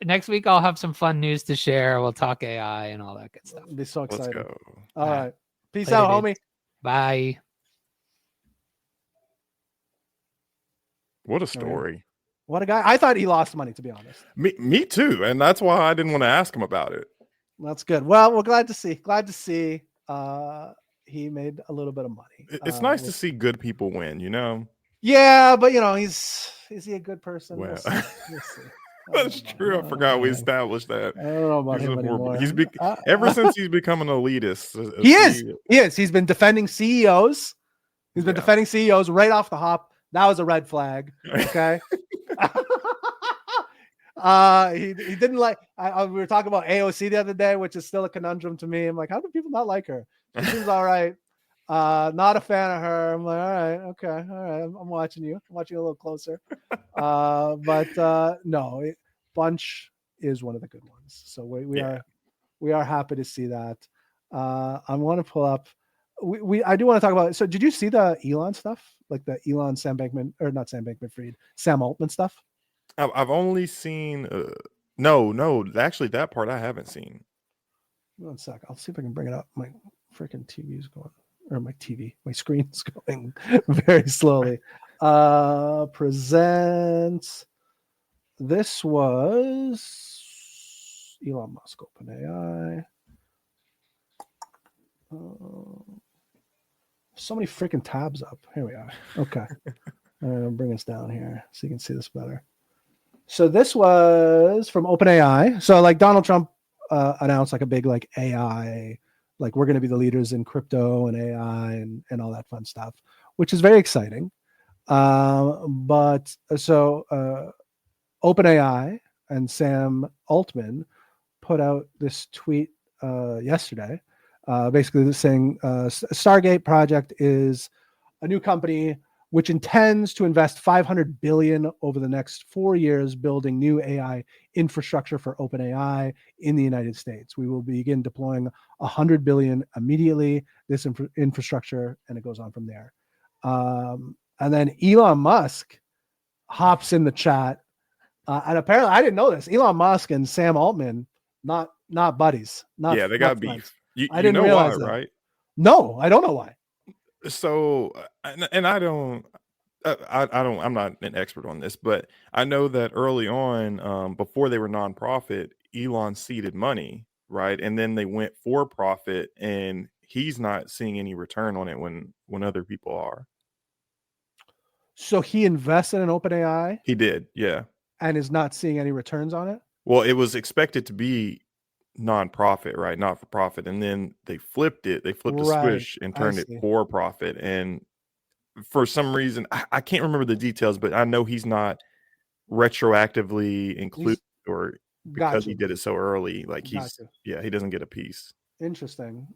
D: Next week, I'll have some fun news to share. We'll talk AI and all that good stuff.
B: It'll be so exciting.
C: Let's go.
B: All right. Peace out, homie.
D: Bye.
C: What a story.
B: What a guy. I thought he lost money, to be honest.
C: Me too. And that's why I didn't want to ask him about it.
B: That's good. Well, we're glad to see he made a little bit of money.
C: It's nice to see good people win,
B: Yeah, but is he a good person?
C: Well,
B: we'll see.
C: That's true. I forgot we established that.
B: I don't know about him anymore.
C: Ever since he's become an elitist.
B: He is. He's been defending CEOs. He's been defending CEOs right off the hop. That was a red flag. Okay. He didn't like. We were talking about AOC the other day, which is still a conundrum to me. I'm like, how do people not like her? She seems all right. Not a fan of her. I'm like, all right, okay, all right. I'm watching you. I'm watching you a little closer. But no, Bunch is one of the good ones. So we are happy to see that. I want to pull up. I do want to talk about. So did you see the Elon stuff, like the Elon Sam Altman stuff?
C: I've only seen. No. Actually, that part I haven't seen.
B: 1 sec. I'll see if I can bring it up. My freaking TV's going. Or my screen's going very slowly. Presents. This was Elon Musk, OpenAI. So many freaking tabs up. Here we are. Okay. Bring us down here so you can see this better. So this was from OpenAI. So like Donald Trump announced like a big like AI, like we're going to be the leaders in crypto and AI and all that fun stuff, which is very exciting. But so OpenAI and Sam Altman put out this tweet yesterday, basically saying Stargate project is a new company which intends to invest $500 billion over the next 4 years building new AI infrastructure for OpenAI in the United States. We will begin deploying $100 billion immediately, this infrastructure, and it goes on from there. And then Elon Musk hops in the chat, and apparently I didn't know this. Elon Musk and Sam Altman, not buddies.
C: They got beef.
B: I didn't realize that.
C: Right?
B: No, I don't know why.
C: So, and I don't, I'm not an expert on this, but I know that early on, before they were nonprofit, Elon seeded money right? And then they went for profit, and he's not seeing any return on it when other people are.
B: So he invested in OpenAI
C: He did, yeah.
B: and is not seeing any returns on it.
C: Well, it was expected to be non-profit, right? Not for profit. And then they flipped it. They flipped a
B: Right.
C: switch and
B: I
C: turned it
B: see.
C: for profit. And for some reason, I can't remember the details, but I know he's not retroactively included or because
B: Gotcha.
C: he did it so early. Like he doesn't get a piece.
B: Interesting.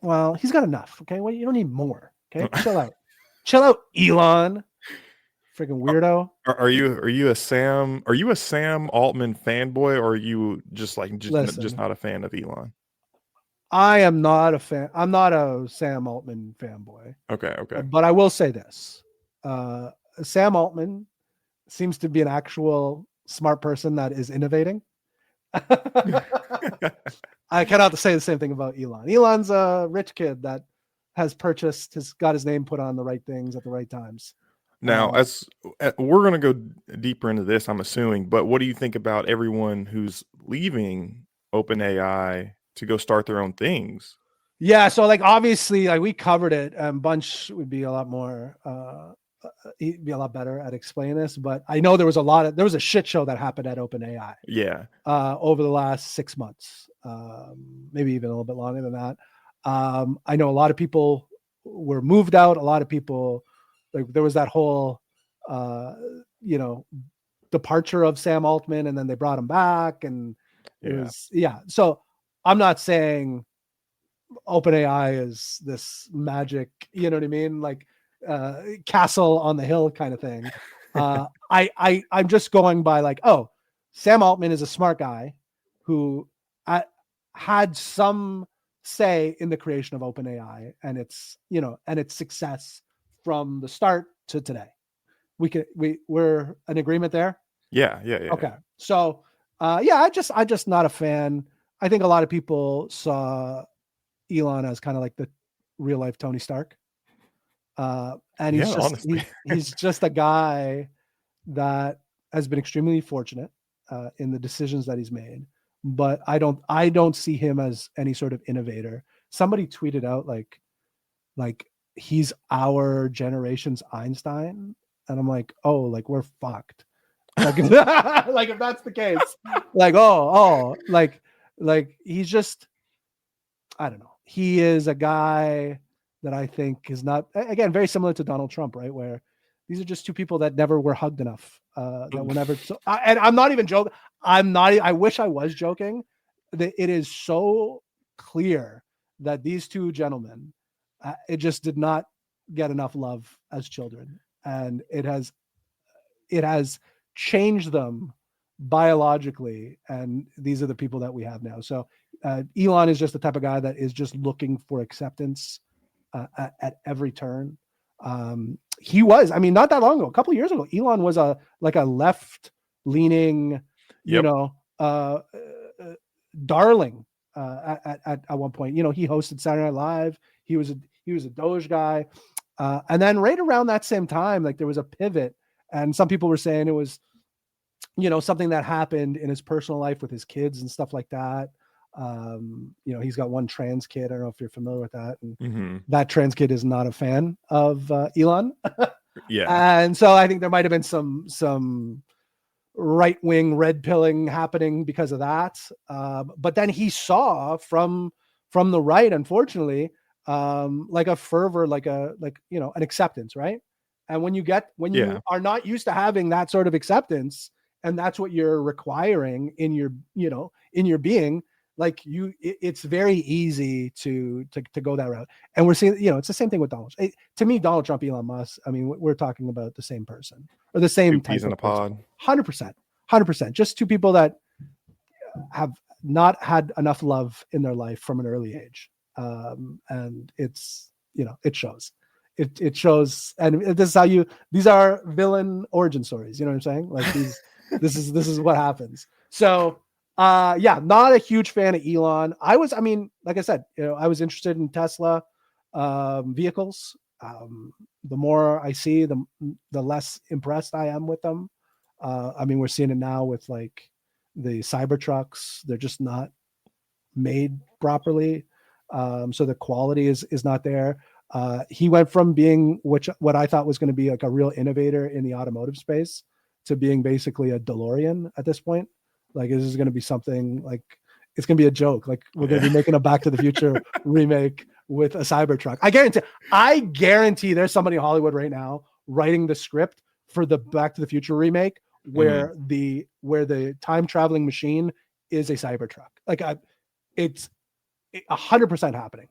B: Well, he's got enough. Okay. Well, you don't need more. Okay. Chill out. Chill out, Elon. Freaking weirdo.
C: Are you a Sam Altman fanboy, or are you just not a fan of Elon?
B: I am not a fan. I'm not a Sam Altman fanboy.
C: Okay.
B: But I will say this. Sam Altman seems to be an actual smart person that is innovating. I cannot say the same thing about Elon. Elon's a rich kid that has got his name put on the right things at the right times.
C: Now, as we're going to go deeper into this, I'm assuming, but what do you think about everyone who's leaving OpenAI to go start their own things?
B: Yeah, so like obviously, like we covered it, and Bunch would be a lot more, he'd be a lot better at explaining this. But I know there was a shit show that happened at OpenAI.
C: Yeah.
B: Over the last 6 months, maybe even a little bit longer than that. I know a lot of people were moved out. A lot of people. Like there was that whole, departure of Sam Altman, and then they brought him back, and it was. So I'm not saying OpenAI is this magic, you know what I mean, like castle on the hill kind of thing. I'm just going by like, oh, Sam Altman is a smart guy who had some say in the creation of OpenAI and its success from the start to today. We're in agreement there.
C: Yeah.
B: Okay. So, I'm just not a fan. I think a lot of people saw Elon as kind of like the real life Tony Stark. And he's just a guy that has been extremely fortunate in the decisions that he's made, but I don't see him as any sort of innovator. Somebody tweeted out like he's our generation's Einstein, and I'm like, oh, like we're fucked. Like, like if that's the case, like like he's just, I don't know. He is a guy that I think is not, again, very similar to Donald Trump, right? Where these are just two people that never were hugged enough. That were never. And I'm not even joking. I wish I was joking. It is so clear that these two gentlemen, it just did not get enough love as children, and it has changed them biologically, and these are the people that we have now. So Elon is just the type of guy that is just looking for acceptance at every turn. He was, not that long ago, a couple of years ago, Elon was a left leaning, darling at one point. He hosted Saturday Night Live. He was a Doge guy. And then right around that same time, like there was a pivot, and some people were saying it was, something that happened in his personal life with his kids and stuff like that. He's got one trans kid. I don't know if you're familiar with that. And that trans kid is not a fan of Elon.
C: Yeah.
B: And so I think there might've been some right-wing red pilling happening because of that. But then he saw from the right, unfortunately, like a fervor, an acceptance, right? And when you are not used to having that sort of acceptance, and that's what you're requiring in your being, like it's very easy to go that route. And we're seeing, it's the same thing with Donald. To me, Donald Trump, Elon Musk, we're talking about the same person, or the same type of person. 100%. Just two people that have not had enough love in their life from an early age. And it's, it shows. It shows, and this is these are villain origin stories. You know what I'm saying? Like this is what happens. So not a huge fan of Elon. Like I said, I was interested in Tesla vehicles. The more I see, the less impressed I am with them. We're seeing it now with like the Cybertrucks. They're just not made properly. So the quality is not there. He went from being what I thought was going to be like a real innovator in the automotive space to being basically a DeLorean at this point. Like, this is going to be something like, it's going to be a joke. Like, we're going to be making a Back to the Future remake with a Cybertruck. I guarantee there's somebody in Hollywood right now writing the script for the Back to the Future remake where the time traveling machine is a Cybertruck. Like, it's 100% happening.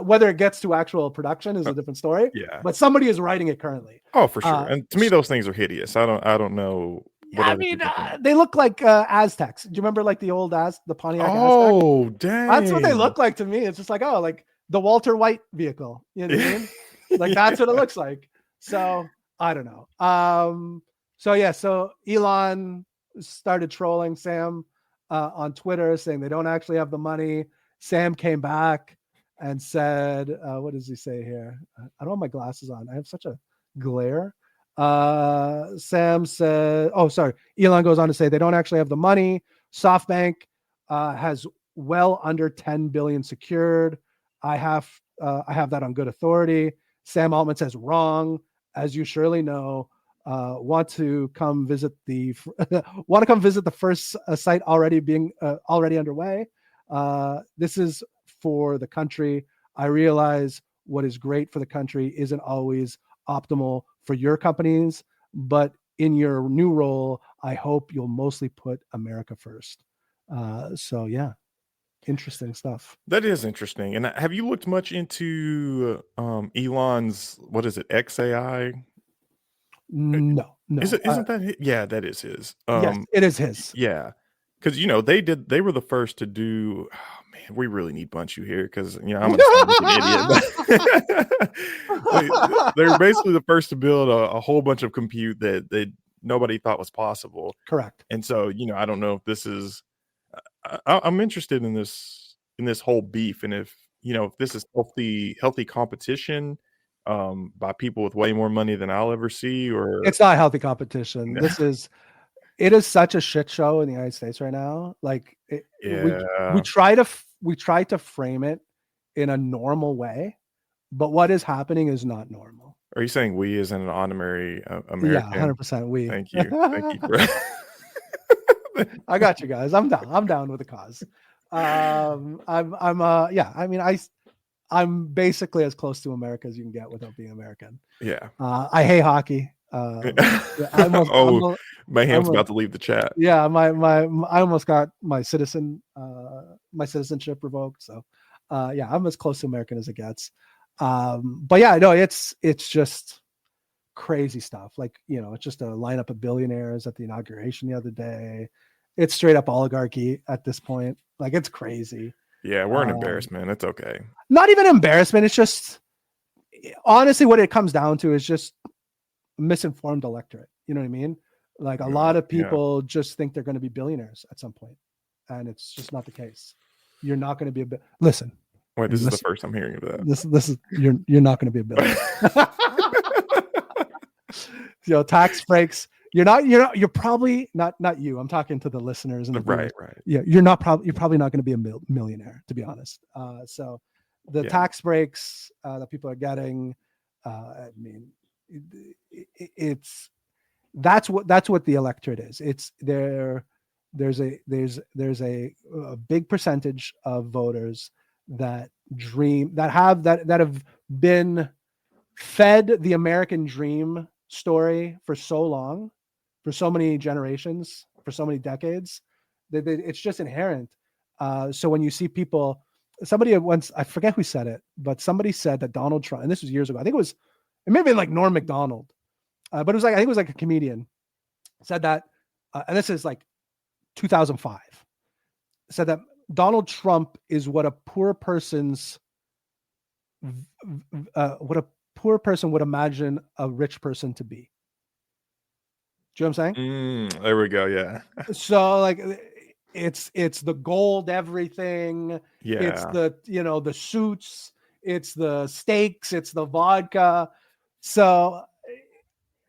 B: Whether it gets to actual production is a different story.
C: Yeah,
B: but somebody is writing it currently.
C: Oh, for sure. And to me, those things are hideous. I don't know.
B: I mean, they look like Aztecs. Do you remember like the old the Pontiac Aztec?
C: Oh, dang.
B: That's what they look like to me. It's just like, oh, like the Walter White vehicle. You know what I mean? Like, that's what it looks like. So I don't know. So Elon started trolling Sam on Twitter, saying they don't actually have the money. Sam came back and said, what does he say here? I don't have my glasses on. I have such a glare. Sam said, Elon goes on to say they don't actually have the money. SoftBank has well under 10 billion secured. I have that on good authority. Sam Altman says wrong, as you surely know. Want to come visit the first site already underway. This is for the country. I realize what is great for the country isn't always optimal for your companies, but in your new role, I hope you'll mostly put America first. So yeah, interesting stuff.
C: That is interesting. And have you looked much into Elon's, what is it, XAI?
B: No.
C: Isn't that yeah, that is his.
B: Yes, it is his.
C: Yeah. Because they were the first to do. Oh, man, we really need Bunchu here because I'm an idiot. They're basically the first to build a whole bunch of compute that nobody thought was possible.
B: Correct.
C: And so I don't know if this is. I'm interested in this whole beef, and if this is healthy competition by people with way more money than I'll ever see, or
B: it's not healthy competition. It is such a shit show in the United States right now. Like, we try to frame it in a normal way, but what is happening is not normal.
C: Are you saying we as an honorary American?
B: Yeah, 100% we.
C: Thank you, bro.
B: I got you guys. I'm down with the cause. I'm basically as close to America as you can get without being American.
C: Yeah.
B: I hate hockey.
C: Mayhem's about to leave the chat.
B: Yeah, I almost got my citizenship revoked. So I'm as close to American as it gets. But yeah, no, it's just crazy stuff. Like, it's just a lineup of billionaires at the inauguration the other day. It's straight up oligarchy at this point. Like, it's crazy.
C: Yeah, we're an embarrassment. It's okay.
B: Not even embarrassment. It's just, honestly, what it comes down to is just misinformed electorate. You know what I mean? Like, a lot of people just think they're going to be billionaires at some point, and it's just not the case. You're not going to be listen.
C: Wait, this is the first I'm hearing of that.
B: This is you're not going to be a billionaire. Tax breaks. You're probably not you. I'm talking to the listeners and the
C: right.
B: Yeah, you're probably not going to be a millionaire, to be honest. So the tax breaks that people are getting, I mean, that's what the electorate is. It's there's a big percentage of voters that have been fed the American dream story for so long, for so many generations, for so many decades, that it's just inherent. So when you see people, somebody once, I forget who said it, but somebody said that Donald Trump, and this was years ago, I think it may have been like Norm Macdonald, but I think it was like a comedian said that, and this is like 2005, said that Donald Trump is what a poor person would imagine a rich person to be. Do you know what I'm saying?
C: There we go. Yeah.
B: So like, it's the gold everything.
C: Yeah.
B: It's the suits. It's the steaks. It's the vodka. So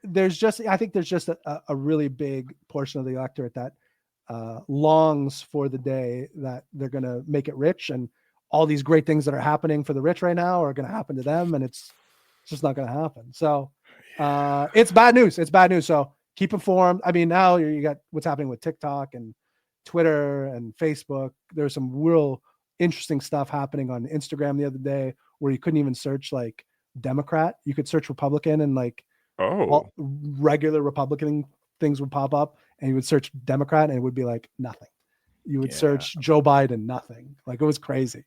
B: I think there's just a really big portion of the electorate that longs for the day that they're going to make it rich, and all these great things that are happening for the rich right now are going to happen to them, and it's just not going to happen. So it's bad news. It's bad news. So keep informed. I mean, now you got what's happening with TikTok and Twitter and Facebook. There's some real interesting stuff happening on Instagram the other day where you couldn't even search like Democrat. You could search Republican, and like all regular Republican things would pop up, and you would search Democrat and it would be like nothing. You would search Joe Biden, nothing. Like, it was crazy.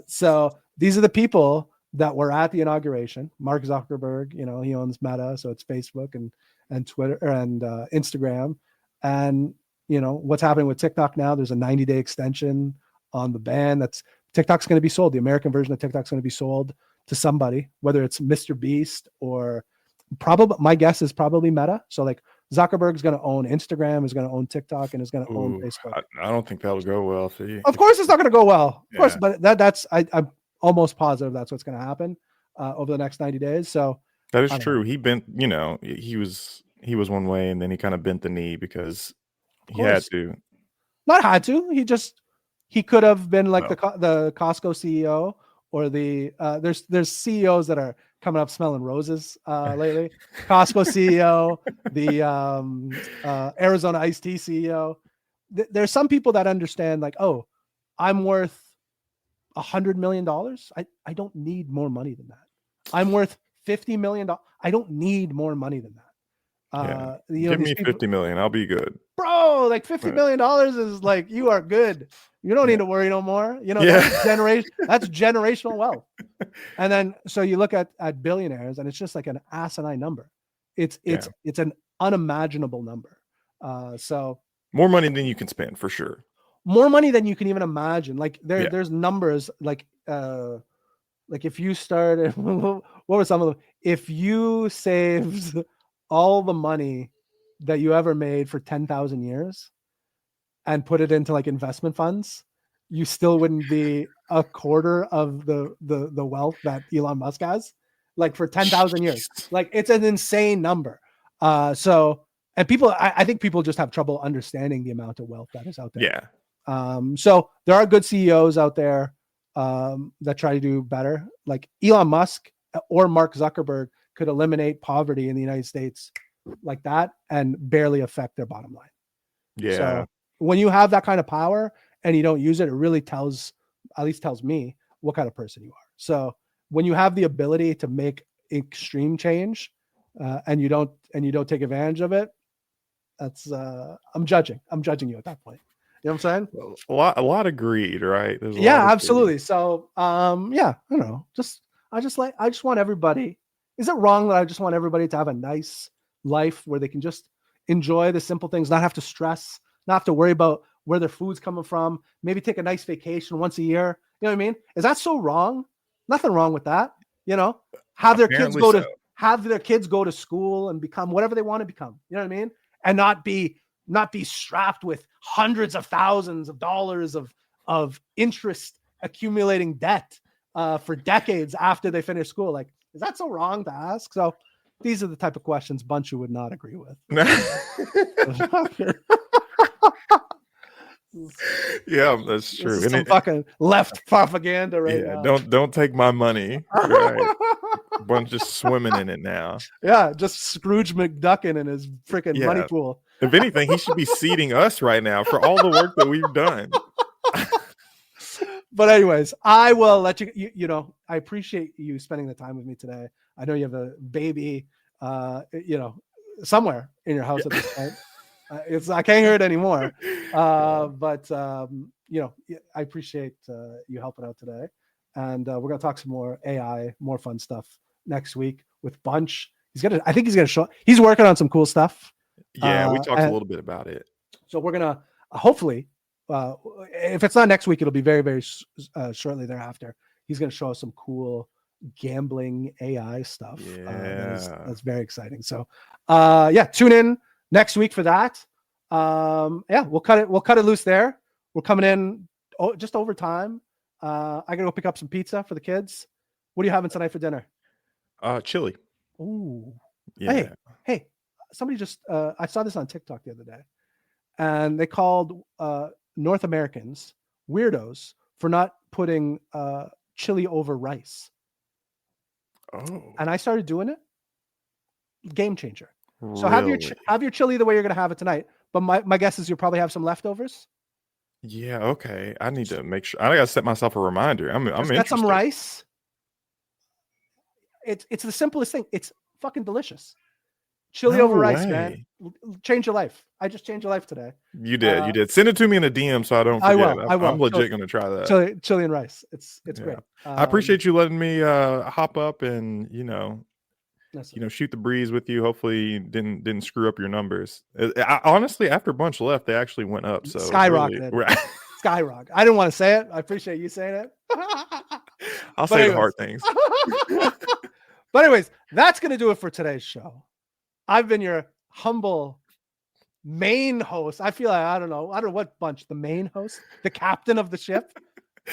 B: So these are the people that were at the inauguration. Mark Zuckerberg, you know, he owns Meta, so it's Facebook and Twitter and Instagram. And you know what's happening with TikTok now? There's a 90-day extension on the ban. TikTok's going to be sold. The American version of TikTok's going to be sold to somebody, whether it's Mr. Beast or probably, my guess is probably Meta. So like Zuckerberg's going to own Instagram, is going to own TikTok, and is going to own Facebook.
C: I don't think that'll go well. See,
B: of course it's not going to go well. Of course, but I'm almost positive that's what's going to happen over the next 90 days. So
C: that is true. He bent, you know, he was one way, and then he kind of bent the knee because he had to.
B: Not had to. He could have been like the Costco CEO, or the there's CEOs that are coming up smelling roses lately. Costco CEO, the Arizona Iced Tea CEO. There's some people that understand like, oh, I'm worth $100 million. I don't need more money than that. I'm worth $50 million. I don't need more money than that.
C: Give me 50 million. I'll be good.
B: Bro, like $50 million is like, you are good. You don't need to worry no more. You know, that's generational wealth. And then, so you look at billionaires, and it's just like an asinine number. It's an unimaginable number. So
C: more money than you can spend, for sure.
B: More money than you can even imagine. Like there's numbers like if you started, what were some of them? If you saved all the money that you ever made for 10,000 years and put it into like investment funds, you still wouldn't be a quarter of the wealth that Elon Musk has, like for 10,000 years. Like, it's an insane number. So, and people, I think people just have trouble understanding the amount of wealth that is out there.
C: Yeah.
B: So there are good CEOs out there that try to do better. Like Elon Musk or Mark Zuckerberg could eliminate poverty in the United States like that and barely affect their bottom line.
C: Yeah.
B: So when you have that kind of power and you don't use it, it really tells me what kind of person you are. So when you have the ability to make extreme change and you don't take advantage of it, that's I'm judging you at that point. You know what I'm saying?
C: A lot of greed, right?
B: Absolutely. Greed. So I don't know. I just want everybody. Is it wrong that I just want everybody to have a nice life where they can just enjoy the simple things, not have to stress, not have to worry about where their food's coming from, maybe take a nice vacation once a year? You know what I mean? Is that so wrong? Nothing wrong with that. You know, have their kids go to school and become whatever they want to become. You know what I mean? And not be strapped with hundreds of thousands of dollars of interest accumulating debt for decades after they finish school. Like, is that so wrong to ask? So these are the type of questions Bunchu would not agree with.
C: Yeah, that's true.
B: Some fucking left propaganda now.
C: Don't take my money. Right. Bunch just swimming in it now.
B: Yeah, just Scrooge McDuckin in his freaking money pool.
C: If anything, he should be seating us right now for all the work that we've done.
B: But anyways, I will let you, you know, I appreciate you spending the time with me today. I know you have a baby, somewhere in your house at this point. I can't hear it anymore. But I appreciate you helping out today. And we're going to talk some more AI, more fun stuff next week with Bunch. He's working on some cool stuff.
C: Yeah, we talked a little bit about it.
B: So we're going to hopefully, if it's not next week, it'll be very, very shortly thereafter. He's going to show us some cool gambling AI stuff. That's very exciting. So tune in next week for that. We'll cut it loose there. We're coming in just over time. I gotta go pick up some pizza for the kids. What are you having tonight for dinner?
C: Chili.
B: Ooh.
C: Yeah.
B: Hey, somebody just I saw this on TikTok the other day, and they called North Americans weirdos for not putting chili over rice.
C: Oh,
B: And I started doing it. Game changer. So
C: really?
B: have your chili the way you're going to have it tonight. But my guess is you'll probably have some leftovers.
C: Yeah. Okay. I need to make sure. I gotta set myself a reminder. I'm
B: Just
C: interested.
B: get some rice. It's the simplest thing. It's fucking delicious. Chili over rice, man. Change your life. I just changed your life today.
C: You did. You did. Send it to me in a DM so I don't forget.
B: I will.
C: I'm legit going to try that.
B: Chili and rice. It's great.
C: I appreciate you letting me hop up and shoot the breeze with you. Hopefully you didn't screw up your numbers. Honestly, after Bunch left, they actually went up. So
B: skyrocketed.
C: Really,
B: skyrocket. I didn't want to say it. I appreciate you saying it.
C: I'll say the hard things.
B: But anyways, that's going to do it for today's show. I've been your humble main host. I feel like I don't know what Bunch, the main host, the captain of the ship.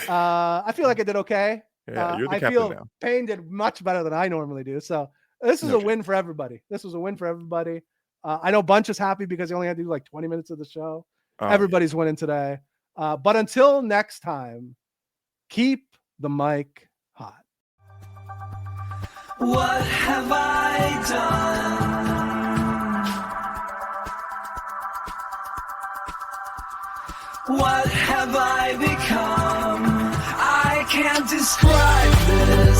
B: I feel like I did okay.
C: Yeah, you're the
B: I
C: captain
B: feel
C: now.
B: Payne did much better than I normally do. So this is a win for everybody. I know Bunch is happy because he only had to do like 20 minutes of the show. Everybody's winning today. But until next time, keep the mic hot.
A: What have I done? What have I become? I can't describe this.